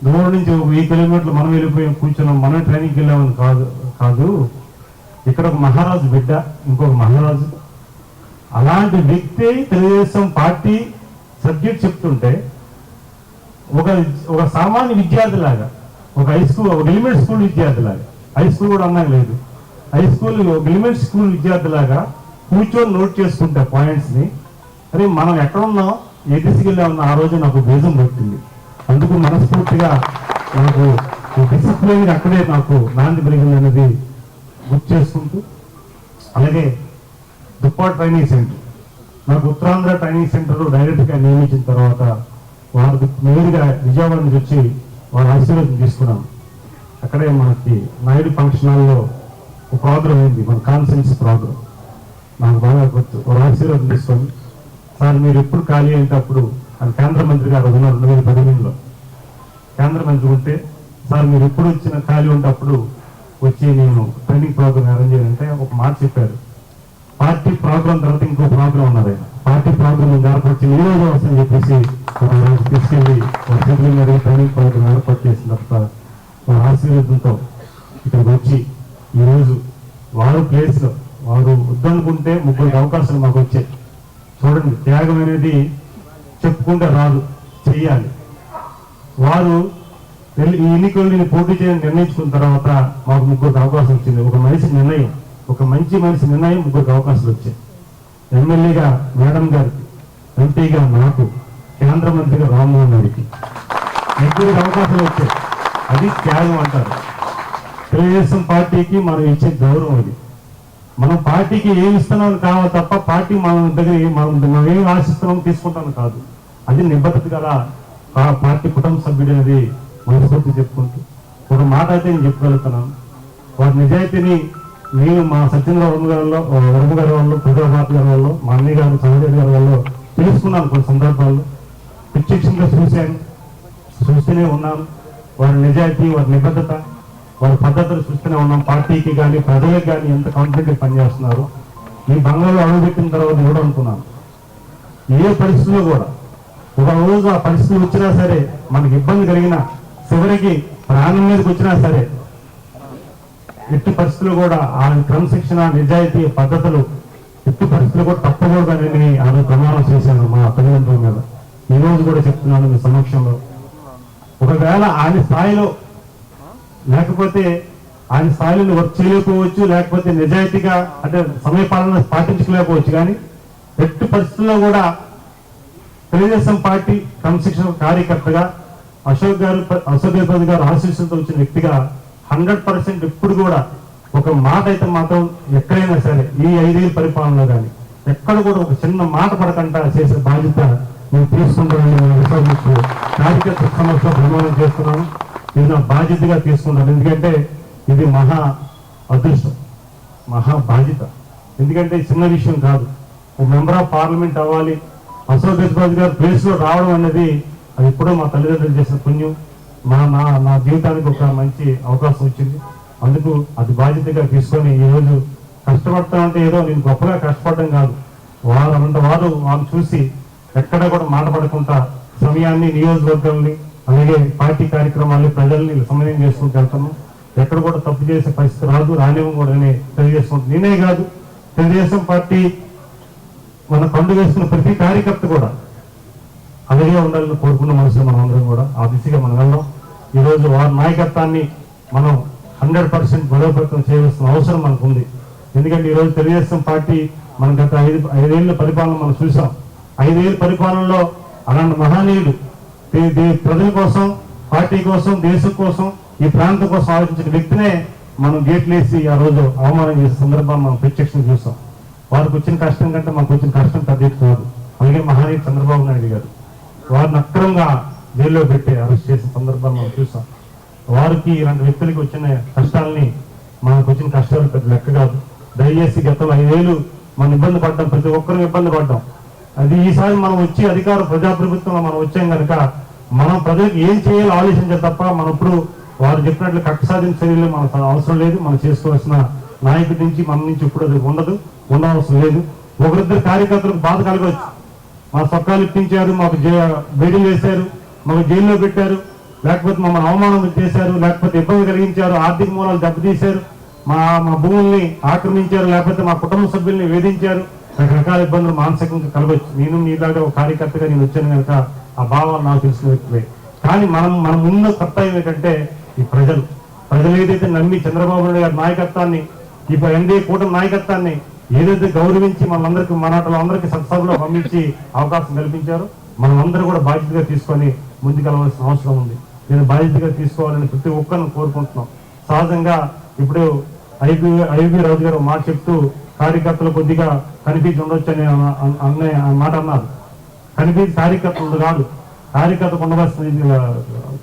దూరం నుంచి ఒక 1000 కిలోమీటర్లు మనం వెళ్ళిపోయి కూర్చున్నాం, మనమే ట్రైనింగ్కి వెళ్ళామని కాదు. ఇక్కడ ఒక మహారాజు బిడ్డ, ఇంకొక మహారాజు. అలాంటి వ్యక్తి తెలుగుదేశం పార్టీ సబ్జెక్ట్ చెప్తుంటే ఒక సామాన్య విద్యార్థిలాగా, ఒక ఎలిమెంట్ స్కూల్ విద్యార్థిలాగా, హై స్కూల్ కూడా అన్నా లేదు, హై స్కూల్ ఒక ఎలిమెంట్ స్కూల్ విద్యార్థిలాగా కూర్చొని నోట్ చేసుకుంటే పాయింట్స్ని, అరే మనం ఎక్కడ ఉన్నాం, ఏ దిశకెళ్ళా ఉన్నా ఆ రోజు నాకు బీజం పెట్టింది. అందుకు మనస్ఫూర్తిగా నాకు డిసిప్లిన్ అక్కడే నాకు నాంది పెరిగింది అనేది గుర్తు చేసుకుంటూ, అలాగే దుప్పాట్ ట్రైనింగ్ సెంటర్, నాకు ఉత్తరాంధ్ర ట్రైనింగ్ సెంటర్ డైరెక్ట్గా నియమించిన తర్వాత వారికి నేరుగా విజయవాడ నుంచి వచ్చి వారి ఆశీర్వాదం తీసుకున్నాను. అక్కడే మనకి నాయుడు ఫంక్షన్ హాల్లో ఒక ప్రోగ్రాం అయింది, మన కాన్ఫరెన్స్ ప్రోగ్రాం. నాకు బాగా గుర్తు. వారి ఆశీర్వాదం తీసుకొని, సార్ మీరు ఎప్పుడు ఖాళీ అయితే అప్పుడు, అని కేంద్ర మంత్రి గారు ఉన్నారు 2018లో కేంద్ర మంత్రి ఉంటే, సార్ మీరు ఎప్పుడు వచ్చిన ఖాళీ ఉంటే అప్పుడు వచ్చి నేను ట్రైనింగ్ ప్రోగ్రామ్ అరేంజ్ చేయాలంటే ఒక మాట చెప్పారు. పార్టీ ప్రోగ్రామ్ తర్వాత ఇంకో ప్రోగ్రామ్ ఉన్నారు, ఆయన పార్టీ ప్రోగ్రామ్ ఏర్పరిచి ఈ రోజు వస్తుందని చెప్పేసి తీసుకెళ్ళి అసెంబ్లీ మీద ట్రైనింగ్ ప్రోగ్రామ్ ఏర్పాటు చేసిన తర్వాత వారి ఆశీర్వాదంతో ఇక్కడికి వచ్చి ఈరోజు వారు ప్లేస్లో వారు వద్దనుకుంటే 3 అవకాశాలు మాకు వచ్చాయి. చూడండి, త్యాగం అనేది చెప్పుకుంటే రాదు, చెయ్యాలి. వారు ఈ ఎన్నికల్లో పోటీ చేయని నిర్ణయించుకున్న తర్వాత మాకు 3 అవకాశం వచ్చింది. ఒక మనిషి నిర్ణయం, ఒక మంచి మనిషి నిర్ణయం 3 అవకాశాలు వచ్చాయి. ఎమ్మెల్యేగా మేడం గారికి, ఎంపీగా నాకు, కేంద్ర మంత్రిగా రామ్మోహన్ గారికి 3 అవకాశాలు వచ్చాయి. అది త్యాగం అంటారు. తెలుగుదేశం పార్టీకి మనం ఇచ్చే గౌరవం అది. మనం పార్టీకి ఏమి ఇస్తున్నామని కావాలి తప్ప పార్టీ మన దగ్గర మనం ఏమి ఆశిస్తున్నాం తీసుకుంటాం కాదు. అది నిబద్ధత గల పార్టీ కుటుంబ సభ్యుడు అనేది మనస్ఫూర్తి చెప్పుకుంటూ ఒక మాట అయితే నేను చెప్పగలుగుతున్నాను. వారి నిజాయితీని నేను మా సత్యేంద్ర వర్మ గారి వాళ్ళు, ప్రజాభారతి గారి వాళ్ళు, మా అన్నయ్య గారు, చంద్రబాబు గారి వాళ్ళు తెలుసుకున్నాను. కొన్ని సందర్భాల్లో ప్రత్యక్షంగా చూస్తూనే ఉన్నాను. వారి నిజాయితీ, వారి నిబద్ధత, వారి పద్ధతులు చూస్తూనే ఉన్నాం. పార్టీకి కానీ ప్రజలకు కానీ ఎంత కాన్ఫిడెంట్గా పనిచేస్తున్నారు. ఈ బంగాళలో అడుగుపెట్టిన తర్వాత కూడా అనుకున్నాను, ఏ పరిస్థితుల్లో కూడా ఒక రోజు ఆ పరిస్థితులు వచ్చినా సరే, మనకి ఇబ్బంది కలిగినా, చివరికి ప్రాణం మీదకి వచ్చినా సరే, ఎట్టి పరిస్థితులు కూడా ఆ క్రమశిక్షణ, నిజాయితీ, పద్ధతులు ఎట్టి పరిస్థితులు కూడా తప్పకూడదని ఆమె ప్రమాణం చేశాను మా తల్లిదండ్రుల మీద. ఈ రోజు కూడా చెప్తున్నాను మీ సమక్షంలో. ఒకవేళ ఆయన స్థాయిలో లేకపోతే, ఆయన స్థాయిలో వర్క్ చేయలేకపోవచ్చు, లేకపోతే నిజాయితీగా అంటే సమయపాలన పాటించలేకపోవచ్చు, కానీ ఎట్టి పరిస్థితుల్లో కూడా తెలుగుదేశం పార్టీ క్రమశిక్షణ కార్యకర్తగా అశోక్ గజపతి గారు ఆశీస్సులతో వచ్చిన వ్యక్తిగా 100% ఇప్పుడు కూడా ఒక మాట అయితే మాత్రం ఎక్కడైనా సరే ఈ 5 ఏళ్ళ పరిపాలనలో కానీ ఎక్కడ కూడా ఒక చిన్న మాట పడకుండా చేసే బాధ్యత నేను తీసుకుంటానని కార్యకర్త సమస్య ప్రమాణం చేస్తున్నాను. ఇది నా బాధ్యతగా తీసుకుంటాను. ఎందుకంటే ఇది మహా అదృష్టం, మహా బాధ్యత. ఎందుకంటే చిన్న విషయం కాదు. ఒక మెంబర్ ఆఫ్ పార్లమెంట్ అవ్వాలి, అశోక్ గజపతి గారు ప్లేస్ లో రావడం అనేది అది ఎప్పుడో మా తల్లిదండ్రులు చేసిన పుణ్యం. నా జీవితానికి ఒక మంచి అవకాశం వచ్చింది. అందుకు అది బాధ్యతగా తీసుకొని ఈరోజు కష్టపడతామంటే ఏదో నేను గొప్పగా కష్టపడడం కాదు, వాళ్ళు చూసి ఎక్కడ కూడా మాట పడకుండా సమయాన్ని, నియోజకవర్గాల్ని, అలాగే పార్టీ కార్యక్రమాల్ని, ప్రజల్ని సమన్వయం చేసుకుంటూ వెళ్తాము. ఎక్కడ కూడా తప్పు చేసే పరిస్థితి రాదు, రానివ్వం కూడా తెలియజేసుకుంటాను. నేనే కాదు, తెలుగుదేశం పార్టీ మన పండుగ వేసుకున్న ప్రతి కార్యకర్త కూడా అలాగే ఉండాలని కోరుకున్న మనసులో మనం అందరం కూడా ఆ దిశగా మనం వెళ్దాం. ఈరోజు వారి నాయకత్వాన్ని మనం 100% బలోపేతం చేయవలసిన అవసరం మనకు ఉంది. ఎందుకంటే ఈరోజు తెలుగుదేశం పార్టీ మనం గత 5 ఏళ్ళ పరిపాలన మనం చూసాం. 5 ఏళ్ళ పరిపాలనలో అలాంటి మహనీయుడు ప్రజల కోసం, పార్టీ కోసం, దేశం కోసం, ఈ ప్రాంతం కోసం ఆలోచించిన వ్యక్తినే మనం గేట్లేసి ఆ రోజు అవమానం చేసే సందర్భాన్ని మనం ప్రత్యక్షంగా చూసాం. వారికి వచ్చిన కష్టం కంటే మనకు వచ్చిన కష్టం పెద్ద కాదు. అలాగే మహానీయుడు చంద్రబాబు నాయుడు గారు వారిని అక్రమంగా జైల్లో పెట్టి అరెస్ట్ చేసిన సందర్భాన్ని మనం చూసాం. వారికి ఇలాంటి వ్యక్తులకి వచ్చిన కష్టాలని మనకు వచ్చిన కష్టాలు పెద్ద లెక్క కాదు. దయచేసి గతంలో 5 ఏళ్ళు మనం ఇబ్బంది పడ్డాం, ప్రతి ఒక్కరూ ఇబ్బంది పడ్డాం. అది ఈసారి మనం వచ్చి అధికార ప్రజాప్రభుత్వంలో మనం వచ్చాం కనుక మనం ప్రజలకు ఏం చేయాలో ఆలోచించాలి తప్ప మనం ఇప్పుడు వారు చెప్పినట్లు కక్ష సాధించే చర్యలు మనకు అవసరం లేదు. మనం చేసుకోవాల్సిన నాయకుడి నుంచి మన నుంచి ఇప్పుడు అది ఉండవలసిన లేదు. ఒకరిద్దరు కార్యకర్తలకు బాధ కలగవచ్చు. మా సొక్కాలు ఇప్పించారు, మాకు బేడీలు వేశారు, మాకు జైల్లో పెట్టారు, లేకపోతే మమ్మల్ని అవమానం చేశారు, లేకపోతే ఇబ్బంది కలిగించారు, ఆర్థిక మూలాలు దెబ్బతీశారు, మా భూముల్ని ఆక్రమించారు, లేకపోతే మా కుటుంబ సభ్యుల్ని వేధించారు. రకరకాల ఇబ్బందులు మానసికంగా కలగవచ్చు. నేను మీలాగా ఒక కార్యకర్తగా నేను వచ్చాను కనుక ఆ భావాలు నాకు తెలిసిన వ్యక్తులే. కానీ మన ముందు కర్తవ్యం ఏంటంటే ఈ ప్రజలు ఏదైతే నమ్మి చంద్రబాబు నాయుడు గారి నాయకత్వాన్ని, ఈ ఎన్డీఏ కూటమి నాయకత్వాన్ని ఏదైతే గౌరవించి అందరికీ సత్సభలో పంపించి అవకాశం కల్పించారో మనం అందరూ కూడా బాధ్యతగా తీసుకొని ముందుకెళ్ళవలసిన అవసరం ఉంది. నేను బాధ్యతగా తీసుకోవాలని ప్రతి ఒక్కరిని కోరుకుంటున్నాం. సహజంగా ఇప్పుడు ఐబీ రాజు గారు మాట చెప్తూ కార్యకర్తలు కొద్దిగా కనిపించి ఉండొచ్చు అనే మాట అన్నారు. కనిపించి కార్యకర్తలు కాదు, కార్యకర్తకు ఉండవలసిన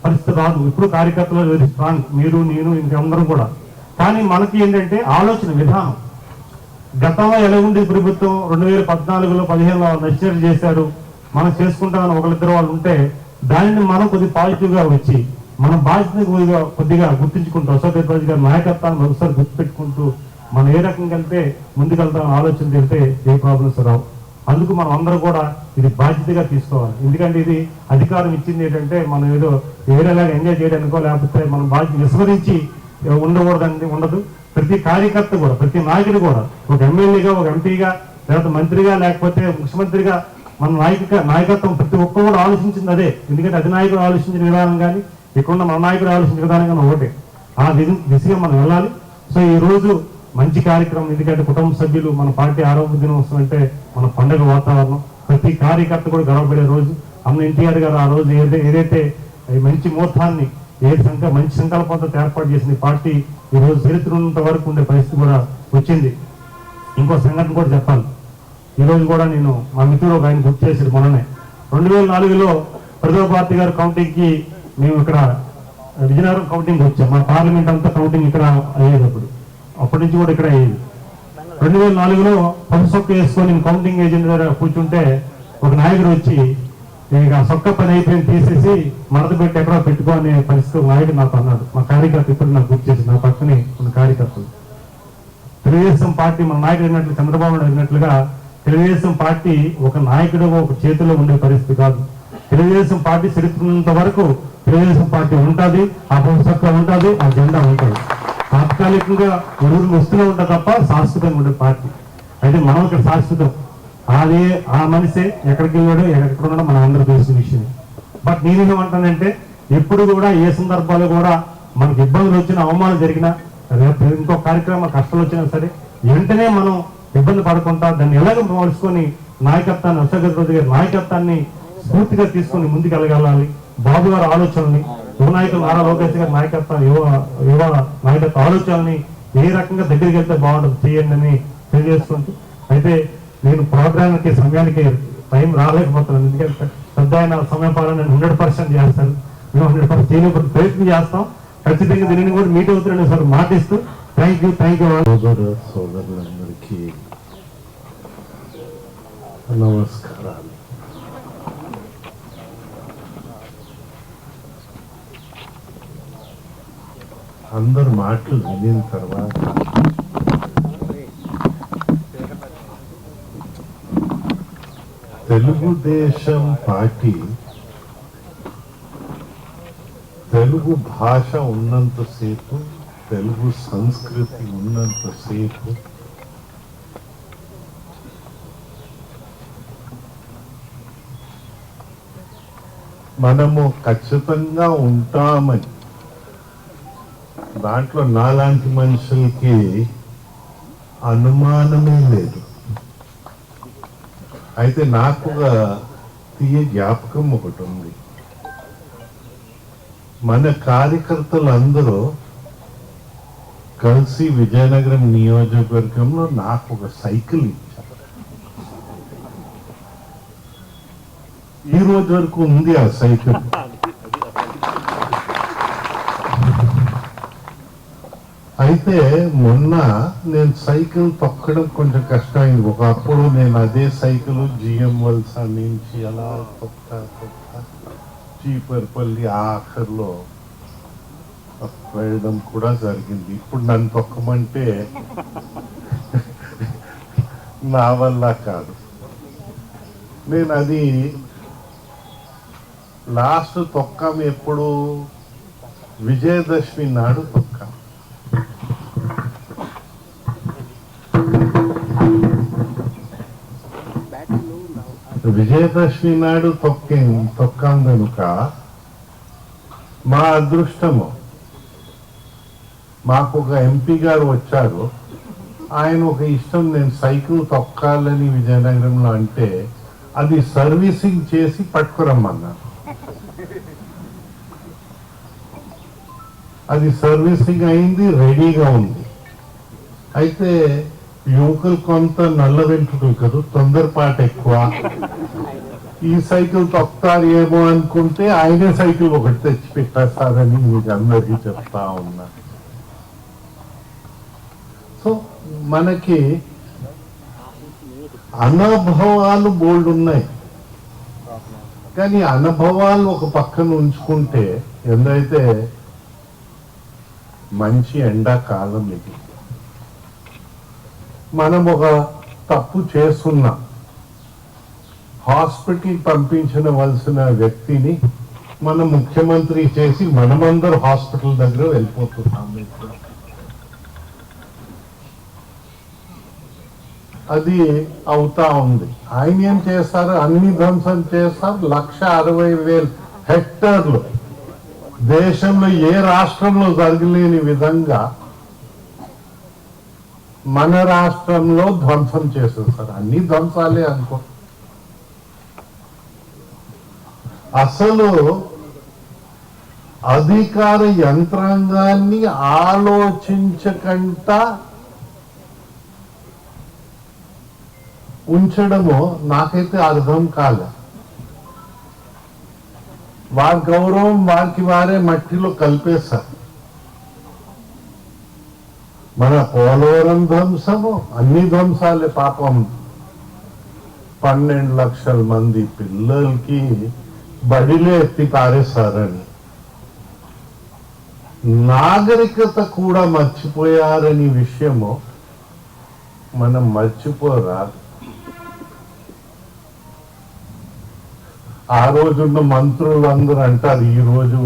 పరిస్థితి రాదు. ఇప్పుడు కార్యకర్తలు వెరీ స్ట్రాంగ్, మీరు, నేను, ఇంకందరం కూడా. కానీ మనకి ఏంటంటే ఆలోచన విధానం. గతంలో ఎలా ఉంది ప్రభుత్వం 2014లో 15లో నచ్చినట్టు చేశారు, మనం చేసుకుంటామని ఒకరిద్దరు వాళ్ళు ఉంటే దానిని మనం కొద్దిగా పాజిటివ్గా వచ్చి మన బాధ్యతను కొద్దిగా గుర్తించుకుంటూ అశోక్ గజపతి గారి నాయకత్వాన్ని ఒకసారి గుర్తుపెట్టుకుంటూ మనం ఏ రకంగా వెళ్తే ముందుకెళ్తామని ఆలోచన వెళ్తే ఏ ప్రాబ్లమ్స్ రావు. అందుకు మనం అందరూ కూడా ఇది బాధ్యతగా తీసుకోవాలి. ఎందుకంటే ఇది అధికారం ఇచ్చింది ఏంటంటే మనం ఏదో వేరేలాగా ఎంజాయ్ చేయడానికో లేకపోతే మనం బాధ్యత విస్మరించి ఉండకూడదని ఉండదు. ప్రతి కార్యకర్త కూడా, ప్రతి నాయకుడు కూడా, ఒక ఎమ్మెల్యేగా, ఒక ఎంపీగా, లేకపోతే మంత్రిగా, లేకపోతే ముఖ్యమంత్రిగా మన నాయకత్వం ప్రతి ఒక్కరు కూడా ఆలోచించింది అదే. ఎందుకంటే అధినాయకుడు ఆలోచించిన విధానం కానీ ఇక్కడున్న మన నాయకుడు ఆలోచించిన విధానం కానీ ఒకటే. ఆ దిశగా మనం వెళ్ళాలి. సో ఈ రోజు మంచి కార్యక్రమం. ఎందుకంటే కుటుంబ సభ్యులు, మన పార్టీ ఆరోగ్య దినోత్సవం అంటే మన పండుగ వాతావరణం. ప్రతి కార్యకర్త కూడా గర్వపడే రోజు. అన్న ఎన్టీఆర్ గారు ఆ రోజు ఏదైతే మంచి ముహూర్తాన్ని మంచి సంకల్పంతో ఏర్పాటు చేసిన పార్టీ ఈ రోజు చరిత్ర ఉన్నంత వరకు ఉండే పరిస్థితి కూడా వచ్చింది. ఇంకో సంఘటన కూడా చెప్పాలి. ఈ రోజు కూడా నేను మా మిత్రుడు ఒక ఆయన గుర్తు చేశాడు. మొన్ననే 2004లో ప్రజా పార్టీ గారు కౌంటింగ్కి మేము ఇక్కడ విజయనగరం కౌంటింగ్ వచ్చాం. మా పార్లమెంట్ అంతా కౌంటింగ్ ఇక్కడ అయ్యేటప్పుడు అప్పటి నుంచి కూడా ఇక్కడ అయ్యేది. 2004లో పసు సొక్క వేసుకొని నేను కౌంటింగ్ ఏజెంట్ దగ్గర కూర్చుంటే ఒక నాయకుడు వచ్చి ఇక సొక్క పని అయిపోయింది తీసేసి మడత పెట్టి ఎక్కడో పెట్టుకో అనే పరిస్థితి నాయకుడు నాకు అన్నాడు. మా కార్యకర్త ఇప్పుడు నాకు గుర్తు చేసి నా పక్కనే ఉన్న కార్యకర్తలు. తెలుగుదేశం పార్టీ మన నాయకుడు అయినట్లు, చంద్రబాబు నాయుడు అయినట్లుగా తెలుగుదేశం పార్టీ ఒక నాయకుడు ఒక చేతిలో ఉండే పరిస్థితి కాదు. తెలుగుదేశం పార్టీ చరిత్రనంత వరకు తెలుగుదేశం పార్టీ ఉంటుంది, ఆ భవిష్యత్తు ఉంటుంది, ఆ జెండా ఉంటుంది. తాత్కాలికంగా ఊరు వస్తూనే ఉంటుంది తప్ప శాశ్వతంగా ఉండే పార్టీ. అయితే మనం ఇక్కడ శాశ్వతం. అదే ఆ మనిషే ఎక్కడికి వెళ్ళాడో ఎక్కడ ఉన్నాడో మనం అందరూ తెలిసిన విషయం. బట్ నేనేమంటానంటే ఎప్పుడు కూడా ఏ సందర్భాలు కూడా మనకు ఇబ్బందులు వచ్చినా, అవమానం జరిగినా, ఇంకో కార్యక్రమం కష్టాలు వచ్చినా సరే వెంటనే మనం ఇబ్బంది పడకుండా దాన్ని ఎలాగ మలుచుకొని నాయకత్వాన్ని, అశోక్ గజపతి గారి నాయకత్వాన్ని స్ఫూర్తిగా తీసుకొని ముందుకు వెళ్ళగలాలి. బాబు గారి ఆలోచనల్ని, యువ నాయకులు నారా లోకేష్ గారి నాయకత్వం, యువ నాయకత్వ ఆలోచనల్ని ఏ రకంగా దగ్గరికి వెళ్తే బాగుంటుంది చేయండి అని తెలియజేసుకుంటూ, అయితే నేను ప్రోగ్రామ్కి సమయానికి టైం రాలేకపోతున్నాను. ఎందుకంటే పెద్ద ఆయన సమయం పాలన 100% చేస్తాను. మేము 100% చేయలేకపోతే ప్రయత్నం చేస్తాం. ఖచ్చితంగా దీనిని కూడా మీట్ అవుతున్నాను సార్ మాటిస్తూ. Thank you. సోదరులందరికీ నమస్కారాలు. అందరు మాటలు వినిన తర్వాత తెలుగుదేశం పార్టీ తెలుగు భాష ఉన్నంతసేపు, తెలుగు సంస్కృతి ఉన్నంతసేపు మనము ఖచ్చితంగా ఉంటామని దాంట్లో నాలాంటి మనుషులకి అనుమానమే లేదు. అయితే నాకు ఒక తీయ జ్ఞాపకం ఒకటి ఉంది. మన కార్యకర్తలందరూ కలిసి విజయనగరం నియోజకవర్గంలో నాకు ఒక సైకిల్ ఇచ్చారు. ఈ రోజు వరకు ఉంది ఆ సైకిల్. అయితే మొన్న నేను సైకిల్ తొక్కడం కొంచెం కష్టమైంది. ఒకప్పుడు నేను అదే సైకిల్ జిఎం వలస నుంచి అలా తొక్క చీపర్పల్లి ఆఖరిలో వెళ్ళడం కూడా జరిగింది. ఇప్పుడు నన్ను తొక్కమంటే నా వల్ల కాదు. నేను అది లాస్ట్ తొక్కం ఎప్పుడు విజయదశమి నాడు తొక్కాం. విజయదశమి నాడు తొక్కాం కనుక మా అదృష్టము, మాకు ఒక ఎంపీ గారు వచ్చారు. ఆయన ఒక ఇష్టం నేను సైకిల్ తొక్కాలని విజయనగరంలో అంటే అది సర్వీసింగ్ చేసి పట్టుకురమ్మన్నారు. అది సర్వీసింగ్ అయింది, రెడీగా ఉంది. అయితే యువకులు కొంత నల్ల వెంట్రుకలు కదా, తొందరపాటు ఎక్కువ. ఈ సైకిల్ తొక్కుతారు ఏమో అనుకుంటే ఆయనే సైకిల్ ఒకటి తెచ్చి పెట్టేస్తారని మీకు అందరికీ చెప్తా ఉన్నా. సో మనకి అనుభవాలు బోల్డ్ ఉన్నాయి. కానీ అనుభవాలు ఒక పక్కన ఉంచుకుంటే, ఎందైతే మంచి ఎండాకాలం ఇది, మనం ఒక తప్పు చేస్తున్నాం. హాస్పిటల్ పంపించవలసిన వ్యక్తిని మనం ముఖ్యమంత్రి చేసి మనమందరూ హాస్పిటల్ దగ్గర వెళ్ళిపోతున్నాం. అది అవుతా ఉంది. ఆయన ఏం చేస్తారు, అన్ని ధ్వంసం చేస్తారు. 1,60,000 హెక్టార్లు దేశంలో ఏ రాష్ట్రంలో జరగలేని విధంగా మన రాష్ట్రంలో ధ్వంసం చేసేస్తారు. అన్ని ధ్వంసాలే అనుకో. అసలు అధికార యంత్రాంగాన్ని ఆలోచించకుండా ఉంచడము నాకైతే అర్థం కాలే. వారి గౌరవం వారికి వారే మట్టిలో కలిపేశారు. మన పోలవరం ధ్వంసము, అన్ని ధ్వంసాలే. పాపం 12 లక్షల మంది పిల్లలకి బడిలో ఎత్తి పారేశారని, నాగరికత కూడా మర్చిపోయారని విషయము మనం మర్చిపోరాదు. ఆ రోజున్న మంత్రులు అందరూ అంటారు, ఈ రోజు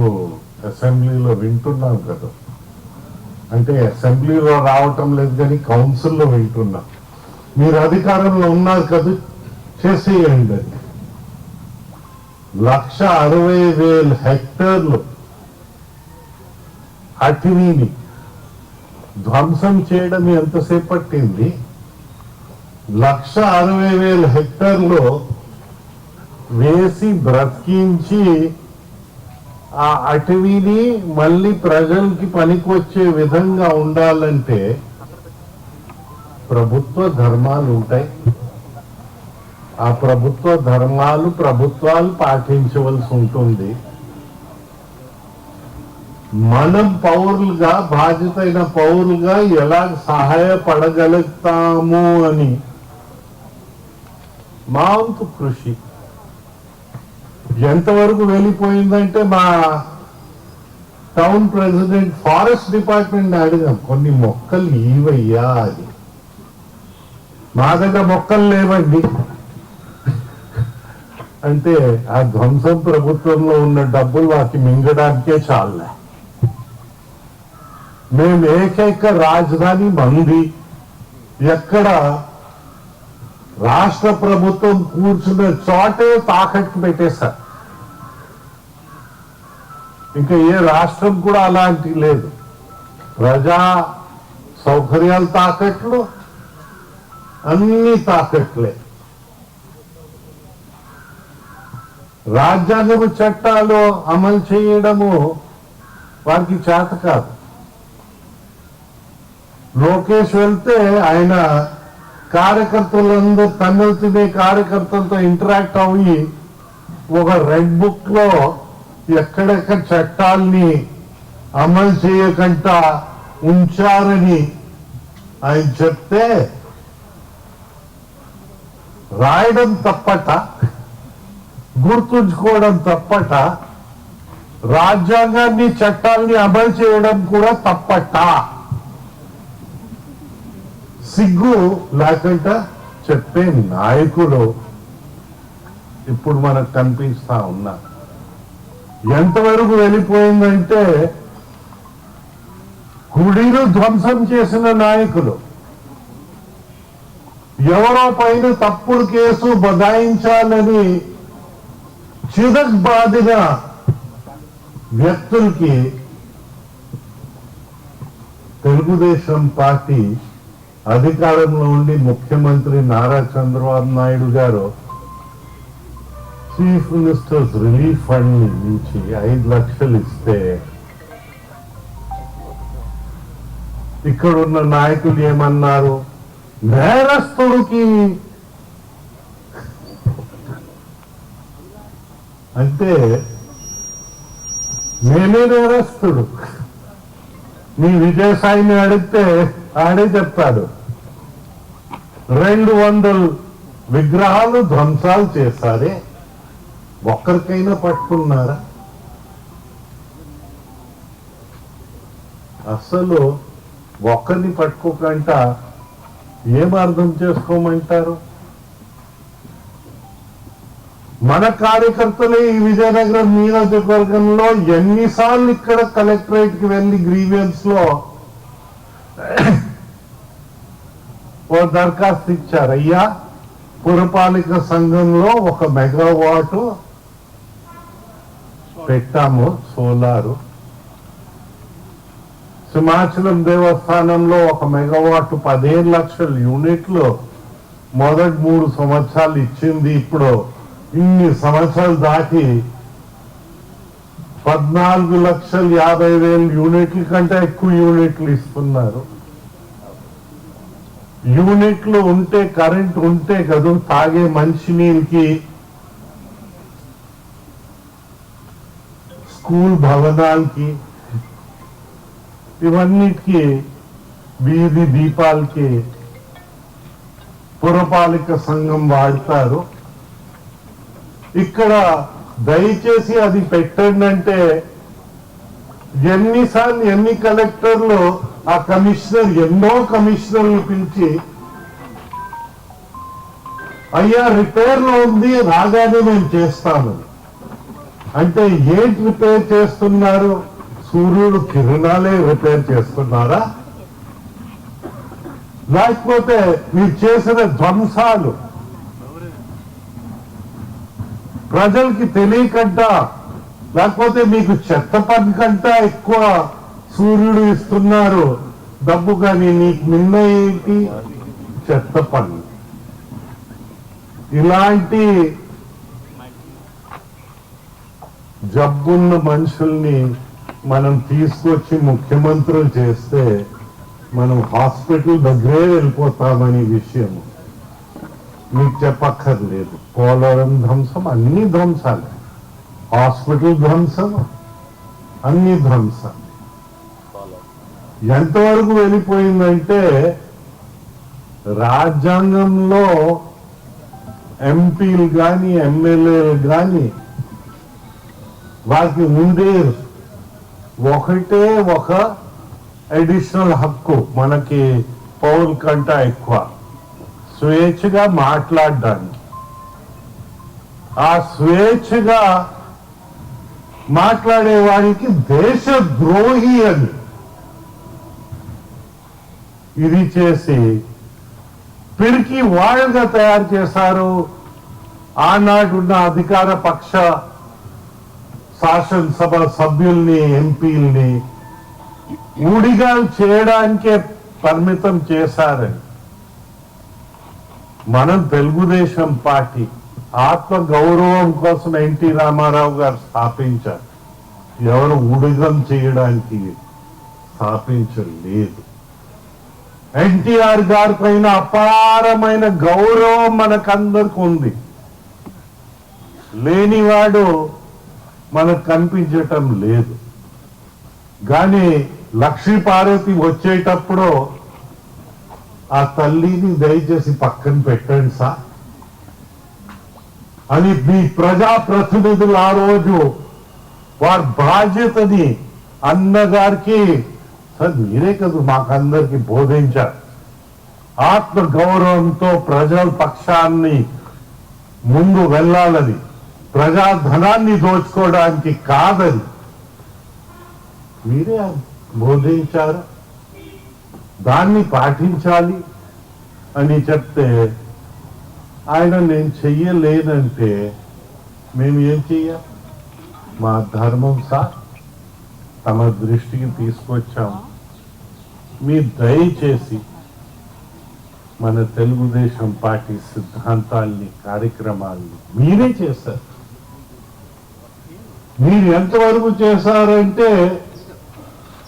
అసెంబ్లీలో వింటున్నాం కదా, అంటే అసెంబ్లీలో రావటం లేదు కానీ కౌన్సిల్లో వింటున్నాం, మీరు అధికారంలో ఉన్నారు కదా చేసేయండి అని. 1,60,000 హెక్టార్లు అటవీని ధ్వంసం చేయడం ఎంతసేపు పట్టింది? 1,60,000 హెక్టార్లు వేసి బ్రతికించి ఆ అటవీని మళ్ళీ ప్రజలకి పనికొచ్చే విధంగా ఉండాలంటే ప్రభుత్వ ధర్మాలు ఉంటాయి. ఆ ప్రభుత్వాలు పాటించవలసి ఉంటుంది. మనం పౌరులుగా, బాధ్యతైన పౌరులుగా ఎలా సహాయపడగలుగుతాము అని మా వంతు కృషి ఎంతవరకు వెళ్ళిపోయిందంటే, మా టౌన్ ప్రెసిడెంట్ ఫారెస్ట్ డిపార్ట్మెంట్ అడిగాం, కొన్ని మొక్కలు ఇవయ్యా అది. మా దగ్గర మొక్కలు లేవండి అంటే ఆ ధ్వంసం ప్రభుత్వంలో ఉన్న డబ్బులు వాటికి మింగడానికే చాలే. మేము ఏకైక రాజధాని మంది, ఎక్కడ రాష్ట్ర ప్రభుత్వం కూర్చున్న చోటే తాకట్టు పెట్టేశారు. ఇంకా ఏ రాష్ట్రం కూడా అలాంటి లేదు. ప్రజా సౌకర్యాలు తాకట్లు, అన్ని తాకట్లే. రాజ్యాంగపు చట్టాలు అమలు చేయడము వారికి చేత కాదు. లోకేష్ వెళ్తే ఆయన కార్యకర్తలందరూ తన్నులు తినే కార్యకర్తలతో ఇంటరాక్ట్ అయ్యి ఒక రెడ్ బుక్ లో ఎక్కడెక్కడ చట్టాల్ని అమలు చేయకుండా ఉంచారని ఆయన చెప్తే రాయడం తప్పట, గుర్తుంచుకోవడం తప్పట, రాజ్యాంగాన్ని చట్టాల్ని అమలు చేయడం కూడా తప్పట. సిగ్గు లేకుండా చెప్పే నాయకులు ఇప్పుడు మనకు కనిపిస్తా ఉన్నారు. ఎంతవరకు వెళ్ళిపోయిందంటే, గుడిను ధ్వంసం చేసిన నాయకులు, ఎవరో పైన తప్పుడు కేసు బదాయించాలని చిదక్ బాధిన వ్యక్తులకి తెలుగుదేశం పార్టీ అధికారంలో ఉండి ముఖ్యమంత్రి నారా చంద్రబాబు నాయుడు గారు చీఫ్ మినిస్టర్స్ రిలీఫ్ ఫండ్ నుంచి 5 లక్షలు ఇస్తే, ఇక్కడున్న నాయకులు ఏమన్నారు, నేరస్తుడికి అంటే నేనే నేరస్తుడు. మీ విజయసాయిని అడిగితే ఆడే చెప్తాడు. 200 విగ్రహాలు ధ్వంసాలు చేశారే, ఒక్కరికైనా పట్టుకున్నారా? అసలు ఒక్కరిని పట్టుకోకుండా ఏం అర్థం చేసుకోమంటారు? మన కార్యకర్తలే ఈ విజయనగరం నియోజకవర్గంలో ఎన్నిసార్లు ఇక్కడ కలెక్టరేట్ కి వెళ్లి గ్రీవియన్స్ లో ఓ దరఖాస్తు ఇచ్చారు, అయ్యా పురపాలిక సంఘంలో 1 మెగావాటు పెట్టాము సోలారు, సింహాచలం దేవస్థానంలో 1 మెగావాట్ 15 లక్షల యూనిట్లు మొదటి 3 సంవత్సరాలు ఇచ్చింది. ఇప్పుడు ఇన్ని సంవత్సరాలు దాటి 14,50,000 యూనిట్ల కంటే ఎక్కువ యూనిట్లు ఇస్తున్నారు. యూనిట్లు ఉంటే, కరెంట్ ఉంటే కదా తాగే మంచినీళ్ళకి, స్కూల్ భవనాలకి, ఇవన్నిటికీ, వీధి దీపాలకి పురపాలిక సంఘం వాడతారు. ఇక్కడ దయచేసి అది పెట్టండి అంటే ఎన్నిసార్లు ఎన్ని కలెక్టర్లు ఆ కమిషనర్ ఎన్నో కమిషనర్లు పిలిచి, అయ్యా రిపేర్ లో ఉంది రాగానే మేము చేస్తాము అంటే, ఏంటి రిపేర్ చేస్తున్నారు? సూర్యుడు కిరణాలే రిపేర్ చేస్తున్నారా? లేకపోతే మీరు చేసిన ధ్వంసాలు ప్రజలకి తెలియకుండా, లేకపోతే మీకు చెత్త పని కంటే ఎక్కువ సూర్యుడు ఇస్తున్నారు డబ్బు, కానీ నీకు నిన్న ఏంటి చెత్త పని? ఇలాంటి జబ్బున్న మనుషుల్ని మనం తీసుకొచ్చి ముఖ్యమంత్రులు చేస్తే మనం హాస్పిటల్ దగ్గరే వెళ్ళిపోతామని విషయం మీకు చెప్పక్కర్లేదు. పోలవరం ధ్వంసం, అన్ని ధ్వంసాలు, హాస్పిటల్ ధ్వంసం, అన్ని ధ్వంసాలు. ఎంతవరకు వెళ్ళిపోయిందంటే రాజ్యాంగంలో ఎంపీలు కానీ ఎమ్మెల్యేలు కానీ వారికి ఉండే ఒకటే ఒక అడిషనల్ హక్కు, మనకి పౌరుల కంటే ఎక్కువ, స్వేచ్ఛగా మాట్లాడడానికి. ఆ స్వేచ్ఛగా మాట్లాడే వారికి దేశద్రోహి అని ఇది చేసి పిరికి వాళ్ళుగా తయారు చేశారు. ఆనాడున్న అధికార పక్ష శాసనసభ సభ్యుల్ని, ఎంపీల్ని ఊడిగాలు చేయడానికే పరిమితం చేశారని. మనం తెలుగుదేశం పార్టీ ఆత్మ గౌరవం కోసం ఎన్టీ రామారావు గారు స్థాపించారు. ఎవరు ఊడిగం చేయడానికి స్థాపించలేదు. ఎన్టీఆర్ గారి పైన అపారమైన గౌరవం మనకందరికి ఉంది. లేనివాడు మనకు కనిపించటం లేదు. కానీ లక్ష్మీ పార్వతి వచ్చేటప్పుడు ఆ తల్లిని దయచేసి పక్కన పెట్టండి సార్ అని మీ ప్రజాప్రతినిధులు ఆ రోజు వారి బాధ్యతని అన్నగారికి, సార్ మీరే కదా మాకందరికి బోధించారు, ఆత్మ గౌరవంతో ప్రజల పక్షాన్ని ముందు వెళ్ళాలని, ప్రజాధనాన్ని దోచుకోవడానికి కాదని మీరే బోధించారు. దాన్ని పాటించాలి అని చెప్తే ఆయన నేను చెయ్యలేనంటే మేము ఏం చెయ్యాలి? మా ధర్మం సార్ తమ దృష్టికి తీసుకొచ్చాము. మీరు దయచేసి మన తెలుగుదేశం పార్టీ సిద్ధాంతాల్ని, కార్యక్రమాల్ని మీరే చేశారు. మీరు ఎంతవరకు చేశారంటే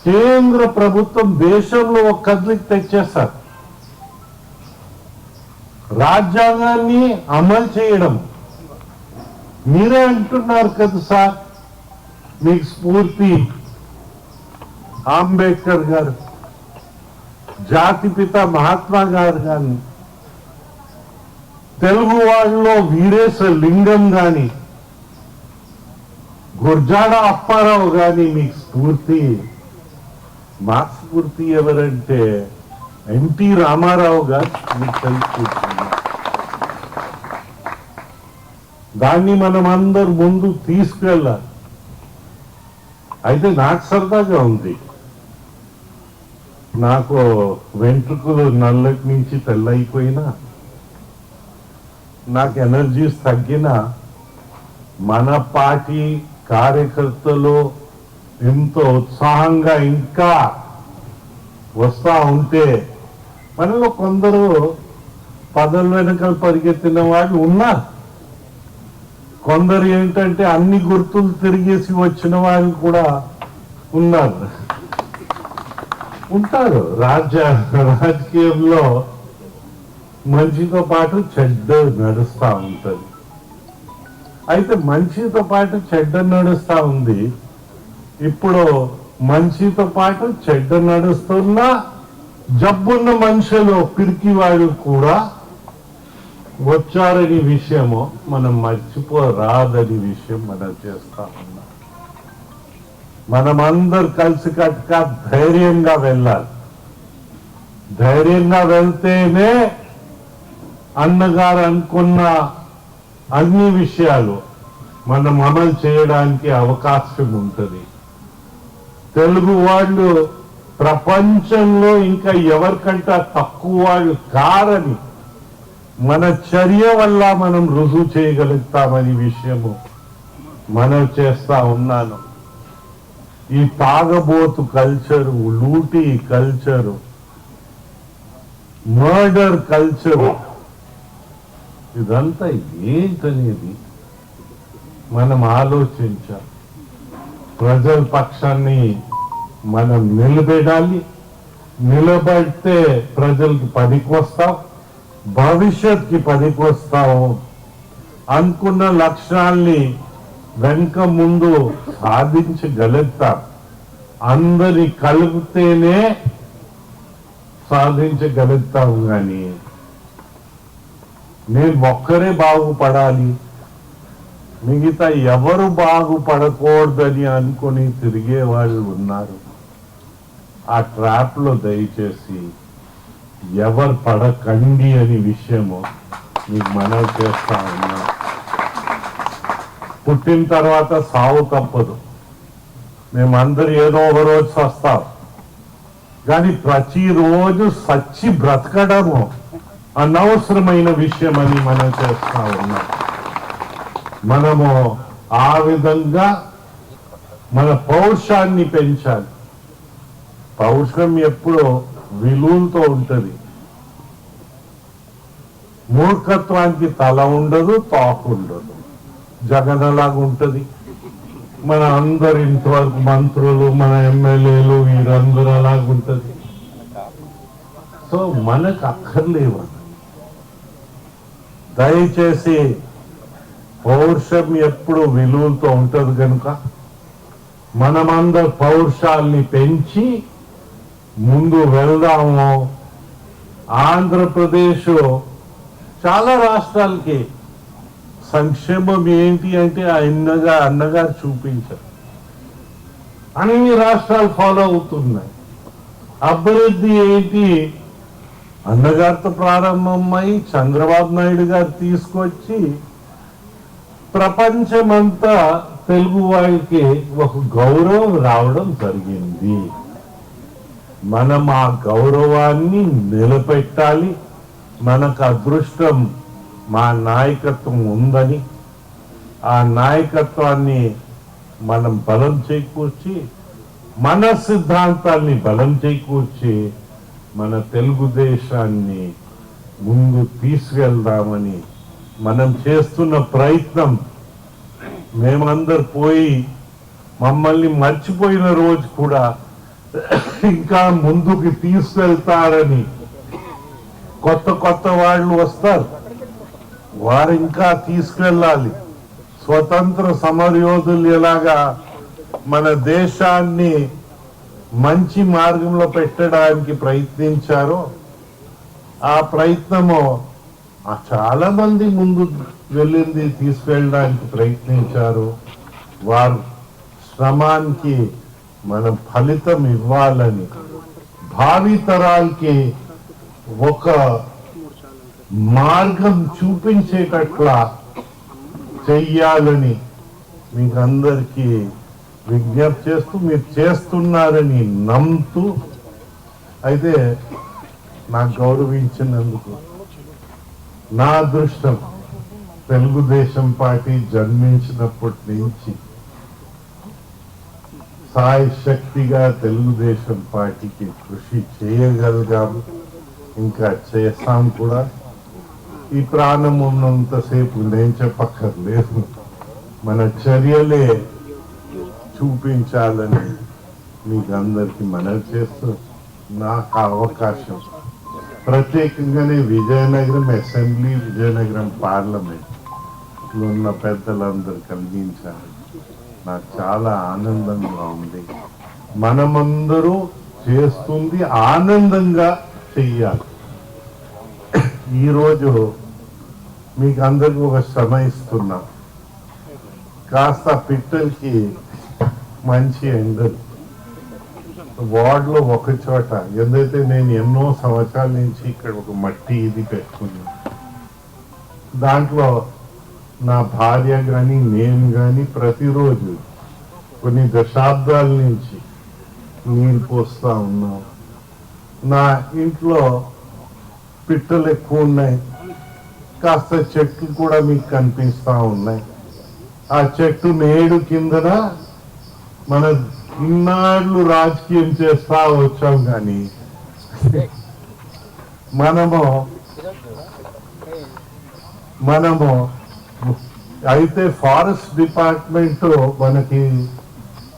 కేంద్ర ప్రభుత్వం దేశంలో ఒక కదలిక తెచ్చేశారు. రాజ్యాంగాన్ని అమలు చేయడం మీరే అంటున్నారు కదా సార్. మీకు స్ఫూర్తి అంబేద్కర్ గారు, జాతిపిత మహాత్మా గారు కానీ, తెలుగు వాళ్ళలో వీరేశ లింగం కానీ, గుర్జాడ అప్పారావు కానీ మీకు స్ఫూర్తి. మా స్ఫూర్తి ఎవరంటే ఎన్టీ రామారావు గారు తెలుసుకుంటున్నారు. దాన్ని మనం అందరు ముందు తీసుకెళ్ళాలి. అయితే నాకు సరదాగా ఉంది. నాకు వెంట్రుకలు నల్లటి నుంచి తెల్లయిపోయినా, నాకు ఎనర్జీస్ తగ్గినా, మన పార్టీ కార్యకర్తలు ఎంతో ఉత్సాహంగా ఇంకా వస్తా ఉంటే, మనలో కొందరు పదవుల వెనకాల పరిగెత్తిన వాళ్ళు ఉన్నారు. కొందరు ఏంటంటే అన్ని గుర్తులు తిరిగేసి వచ్చిన వాళ్ళు కూడా ఉన్నారు, ఉంటారు. రాజకీయంలో మంచితో పాటు చెడ్డ నడుస్తూ ఉంటుంది. అయితే మంచితో పాటు చెడ్డ నడుస్తూ ఉంది. ఇప్పుడు మంచితో పాటు చెడ్డ నడుస్తున్న జబ్బున్న మనుషులు, పిరికి వాళ్ళు కూడా వచ్చారని విషయము మనం మర్చిపోరాదని విషయం మనం చేస్తా ఉన్నాం. మనమందరు కలిసికట్టుగా ధైర్యంగా వెళ్ళాలి. ధైర్యంగా వెళ్తేనే అన్నగారు అనుకున్న అన్ని విషయాలు మనం అమలు చేయడానికి అవకాశం ఉంటుంది. తెలుగు వాళ్ళు ప్రపంచంలో ఇంకా ఎవరికంటే తక్కువ వాళ్ళు కారని మన చర్య వల్ల మనం రుజువు చేయగలుగుతామని విషయము మనం చేస్తా ఉన్నాను. ఈ తాగబోతు కల్చరు, లూటీ కల్చరు, మర్డర్ కల్చరు, ఇదంతా ఏంటనేది మనం ఆలోచించాలి. ప్రజల పక్షాన్ని మనం నిలబెడాలి. నిలబడితే ప్రజలకి పనికి వస్తాం, భవిష్యత్కి పనికి వస్తాం. అనుకున్న లక్ష్యాల్ని వెనుక ముందు సాధించగలుగుతాం. అందరి కలిపితేనే సాధించగలుగుతాం. కానీ నేను ఒక్కరే బాగుపడాలి, మిగతా ఎవరు బాగుపడకూడదని అనుకుని తిరిగే వాళ్ళు ఉన్నారు. ఆ ట్రాప్ లో దయచేసి ఎవరు పడకండి అని విషయము మీకు మనవి చేస్తా ఉన్నా. పుట్టిన తర్వాత సావు తప్పదు, మేమందరూ ఏదో ఒక రోజు వస్తాం. కానీ ప్రతిరోజు సచ్చి బ్రతకడము అనవసరమైన విషయం అని మనం చేస్తా ఉన్నాం. మనము ఆ విధంగా మన పౌరుషాన్ని పెంచాలి. పౌరుషం ఎప్పుడో విలువలతో ఉంటుంది. మూర్ఖత్వానికి తల ఉండదు, తాకు ఉండదు, జగనలాగా ఉంటుంది. మన అందరు ఇంతవరకు మంత్రులు, మన ఎమ్మెల్యేలు వీరందరూ అలాగా ఉంటుంది. సో మనకు అక్కర్లేవు. దయచేసి పౌరుషం ఎప్పుడు విలువలతో ఉంటుంది కనుక మనమందరు పౌరుషాల్ని పెంచి ముందు వెళ్దాము. ఆంధ్రప్రదేశ్ చాలా రాష్ట్రాలకి సంక్షేమం ఏంటి అంటే అన్నగారు చూపించారు. అన్ని రాష్ట్రాలు ఫాలో అవుతున్నాయి. అభివృద్ధి ఏంటి అన్నగారితో ప్రారంభమై చంద్రబాబు నాయుడు గారు తీసుకొచ్చి ప్రపంచమంతా తెలుగు వాళ్ళకి ఒక గౌరవం రావడం జరిగింది. మనం ఆ గౌరవాన్ని నిలబెట్టాలి. మనకు అదృష్టం మా నాయకత్వం ఉందని ఆ నాయకత్వాన్ని మనం బలం చేకూర్చి, మన సిద్ధాంతాన్ని బలం చేకూర్చి మన తెలుగుదేశాన్ని ముందు తీసుకెళ్దామని మనం చేస్తున్న ప్రయత్నం. మేమందరు పోయి మమ్మల్ని మర్చిపోయిన రోజు కూడా ఇంకా ముందుకు తీసుకెళ్తారని కొత్త వాళ్ళు వస్తారు, వారు ఇంకా తీసుకెళ్ళాలి. స్వతంత్ర సమరయోధులు ఎలాగా మన దేశాన్ని మంచి మార్గంలో పెట్టడానికి ప్రయత్నించారో ఆ ప్రయత్నము చాలా మంది ముందు వెళ్ళింది తీసుకెళ్ళడానికి ప్రయత్నించారు. వారు శ్రమానికి మనం ఫలితం ఇవ్వాలని, భావి తరాలకి ఒక మార్గం చూపించేటట్లా చెయ్యాలని మీకు అందరికీ విజ్ఞప్తి చేస్తూ, మీరు చేస్తున్నారని నమ్ముతూ, అయితే నాకు గౌరవించినందుకు నా అదృష్టం. తెలుగుదేశం పార్టీ జన్మించినప్పటి నుంచి సాయి శక్తిగా తెలుగుదేశం పార్టీకి కృషి చేయగలిగాము, ఇంకా చేస్తాం కూడా. ఈ ప్రాణం ఉన్నంతసేపు నేను చెప్పక్కర్లేదు, మన చర్యలే చూపించాలని మీకు అందరికీ మనవి చేస్తూ, నాకు అవకాశం ప్రత్యేకంగానే విజయనగరం అసెంబ్లీ, విజయనగరం పార్లమెంట్ ఉన్న పెద్దలందరూ కలిగించారు. నాకు చాలా ఆనందంగా ఉంది. మనమందరూ చేస్తుంది ఆనందంగా చెయ్యాలి. ఈరోజు మీకు అందరికీ ఒక శ్రమ ఇస్తున్నా. కాస్త పిట్టలకి మంచి ఎండలు వార్డులో ఒక చోట, ఎందుకైతే నేను ఎన్నో సంవత్సరాల నుంచి ఇక్కడ ఒక మట్టి ఇది పెట్టుకున్నా. దాంట్లో నా భార్య కానీ నేను కానీ ప్రతిరోజు కొన్ని దశాబ్దాల నుంచి నీళ్ళు పోస్తా ఉన్నాం. నా ఇంట్లో పిట్టలు ఎక్కువ ఉన్నాయి, కాస్త చెట్లు కూడా మీకు కనిపిస్తా ఉన్నాయి. ఆ చెట్టు నేడు కిందన మన ఇన్నాళ్ళు రాజకీయం చేస్తా వచ్చాం. కానీ మనము అయితే ఫారెస్ట్ డిపార్ట్మెంట్ మనకి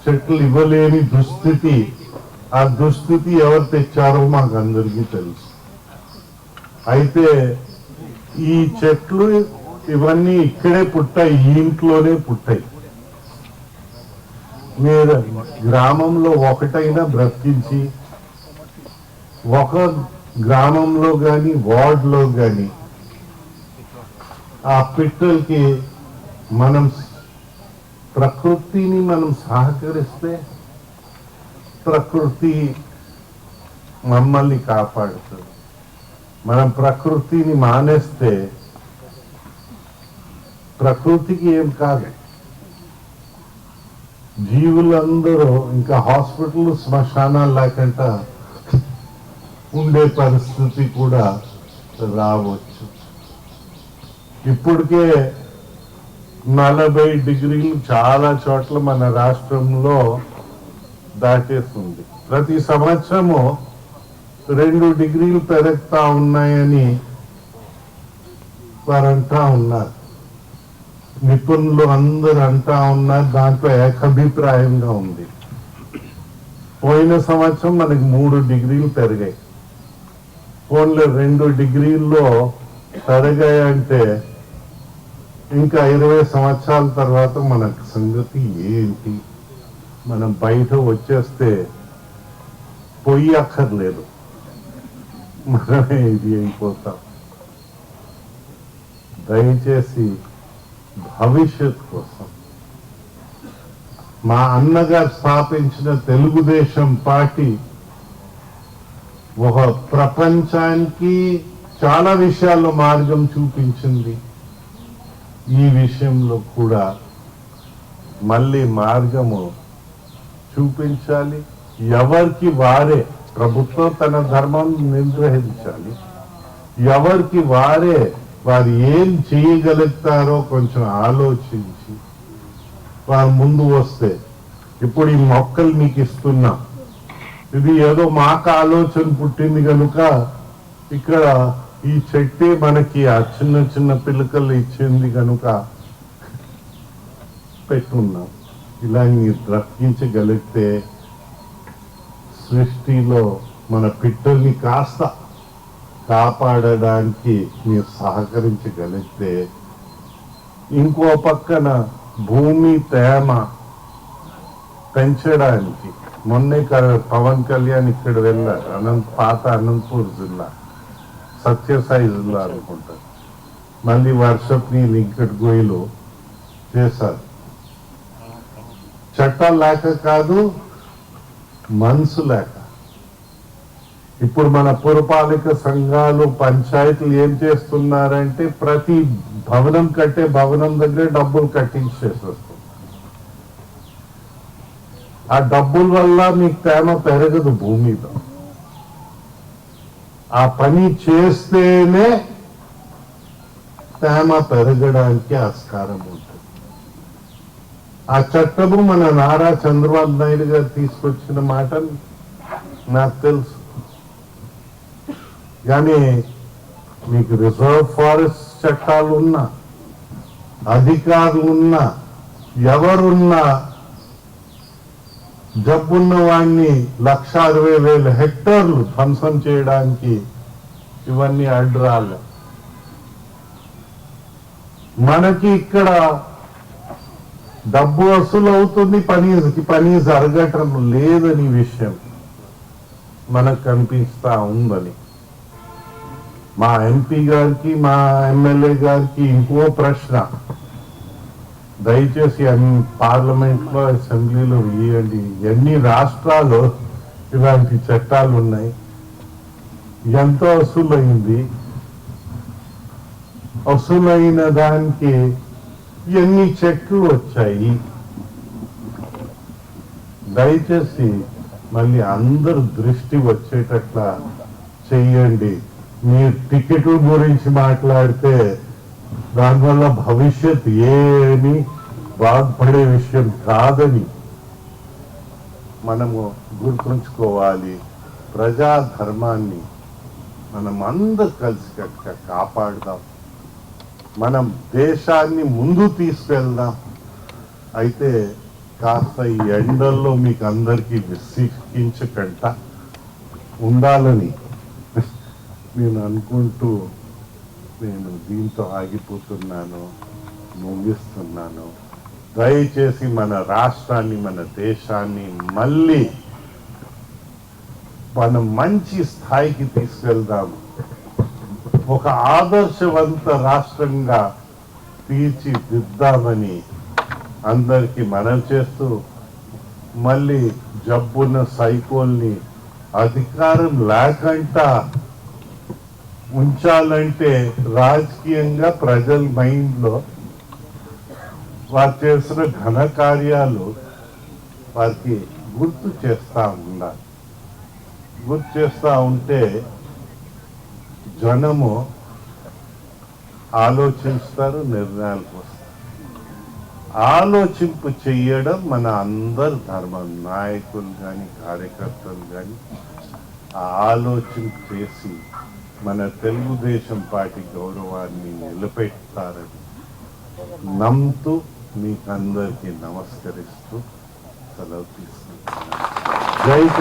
చెట్లు ఇవ్వలేని దుస్థితి, ఆ దుస్థితి ఎవరు తెచ్చారో మాకు అందరికీ తెలుసు. అయితే ఈ చెట్లు ఇవన్నీ ఇక్కడే పుట్టాయి, ఈ ఇంట్లోనే పుట్టాయి. మీరు గ్రామంలో ఒకటైనా బ్రతికించి, ఒక గ్రామంలో కానీ వార్డులో కానీ ఆ పిట్టలకి మనం ప్రకృతిని మనం సహకరిస్తే ప్రకృతి మమ్మల్ని కాపాడుతుంది. మనం ప్రకృతిని మానేస్తే ప్రకృతికి ఏం కాదు. జీవులందరూ ఇంకా హాస్పిటల్ శ్మశానాలు లేకుండా ఉండే పరిస్థితి కూడా రావచ్చు. ఇప్పటికే 40 డిగ్రీలు చాలా చోట్ల మన రాష్ట్రంలో దాటేస్తుంది. ప్రతి సంవత్సరము 2 డిగ్రీలు పెరుగుతా ఉన్నాయని వారు అంటా ఉన్నారు. నిపుణులు అందరూ అంటా ఉన్నారు. దాంట్లో ఏకాభిప్రాయంగా ఉంది. పోయిన సంవత్సరం మనకి 3 డిగ్రీలు పెరిగాయి. ఫోన్లో 2 డిగ్రీల్లో పెరిగాయంటే ఇంకా 20 సంవత్సరాల తర్వాత మన సంగతి ఏంటి? మనం బయట వచ్చేస్తే పొయ్యి అక్కర్లేదు, మనమే ఇది అయిపోతాం. దయచేసి భవిష్యత్ కోసం మా అన్నగారు స్థాపించిన తెలుగుదేశం పార్టీ ఒక ప్రపంచానికి చాలా విషయాల్లో మార్గం చూపించింది. ఈ విషయంలో కూడా మళ్ళీ మార్గము చూపించాలి. ఎవరికి వారే ప్రభుత్వం తన ధర్మం నిర్వహించాలి. ఎవరికి వారే వారు ఏం చేయగలుగుతారో కొంచెం ఆలోచించి వారు ముందు వస్తే, ఇప్పుడు ఈ మొక్కలు మీకు ఇస్తున్నాం, ఇది ఏదో మాకు ఆలోచన పుట్టింది కనుక ఇక్కడ ఈ చెట్టే మనకి ఆ చిన్న చిన్న పిల్లకలు ఇచ్చింది కనుక పెట్టున్నాం. ఇలా మీరు బ్రతికించగలిగితే సృష్టిలో మన పిట్టల్ని కాస్త కాపాడడానికి మీరు సహకరించగలిగితే, ఇంకో పక్కన భూమి తేమ పెంచడానికి మొన్నే పవన్ కళ్యాణ్ ఇక్కడ వెళ్ళారు. పాత అనంతపూర్ జిల్లా, సత్యసాయి జిల్లా అనుకుంటారు. మళ్ళీ వర్షపు నీళ్ళు ఇంకటి గోయిలు చేశారు. చట్టాలు లేక కాదు, మనసు లేక. ఇప్పుడు మన పురపాలిక సంఘాలు పంచాయతీలు ఏం చేస్తున్నారంటే ప్రతి భవనం కట్టే భవనం దగ్గర డబ్బులు కట్టించేసేస్తారు. ఆ డబ్బుల వల్ల మీకు తేమ పెరగదు భూమిలో. ఆ పని చేస్తేనే తేమ పెరగడానికి ఆస్కారం ఉంటుంది. ఆ చట్టము మన నారా చంద్రబాబు నాయుడు గారు తీసుకొచ్చిన మాట నాకు తెలుసు. కానీ మీకు రిజర్వ్ ఫారెస్ట్ చట్టాలు ఉన్నా, అధికారులు ఉన్నా, ఎవరున్నా జబ్బున్న వాడిని 1,60,000 హెక్టార్లు ధ్వంసం చేయడానికి ఇవన్నీ అడ్రాలు. మనకి ఇక్కడ డబ్బు వసూలు అవుతుంది, పని జరగటం లేదని విషయం మనకు కనిపిస్తా ఉందని. మా ఎంపీ గారికి, మా ఎమ్మెల్యే గారికి ఇంకో ప్రశ్న, దయచేసి పార్లమెంట్ లో, అసెంబ్లీలో వేయండి. ఎన్ని రాష్ట్రాలు ఇలాంటి చట్టాలు ఉన్నాయి? ఎంత వసూలైంది? వసూలైన దానికి ఎన్ని చెట్లు వచ్చాయి? దయచేసి మళ్ళీ అందరు దృష్టి వచ్చేటట్లా చెయ్యండి. మీరు టికెట్ల గురించి మాట్లాడితే దానివల్ల భవిష్యత్ ఏమి బాధపడే విషయం కాదని మనము గుర్తుంచుకోవాలి. ప్రజా ధర్మాన్ని మనం అందరు కలిసి కాపాడదాం. మనం దేశాన్ని ముందు తీసుకెళ్దాం. అయితే కాస్త ఈ ఎండల్లో మీకు అందరికీ విసిగించకుండా ఉండాలని నేను అనుకుంటూ నేను దీంతో ఆగిపోతున్నాను, ముగిస్తున్నాను. దయచేసి మన రాష్ట్రాన్ని, మన దేశాన్ని మళ్ళీ మనం మంచి స్థాయికి తీసుకెళ్దాము. ఒక ఆదర్శవంత రాష్ట్రంగా తీర్చిదిద్దామని అందరికీ మనవి చేస్తూ, మళ్ళీ జబ్బున్న సైకోల్ని అధికారం లేకుండా ఉంచాలంటే రాజకీయంగా ప్రజల మైండ్లో వారు చేసిన ఘన కార్యాలు వారికి గుర్తు చేస్తూ ఉండాలి. గుర్తు చేస్తూ ఉంటే జనము ఆలోచిస్తారు, నిర్ణయాలకు వస్తారు. ఆలోచింపు చెయ్యడం మన అందరి ధర్మం. నాయకులు కానీ కార్యకర్తలు కానీ ఆలోచింపు చేసి మన తెలుగుదేశం పార్టీ గౌరవాన్ని నిలబెడతారని నమ్ముతూ మీకు అందరికీ నమస్కరిస్తూ సెలవు తీసుకుంటున్నాను. జై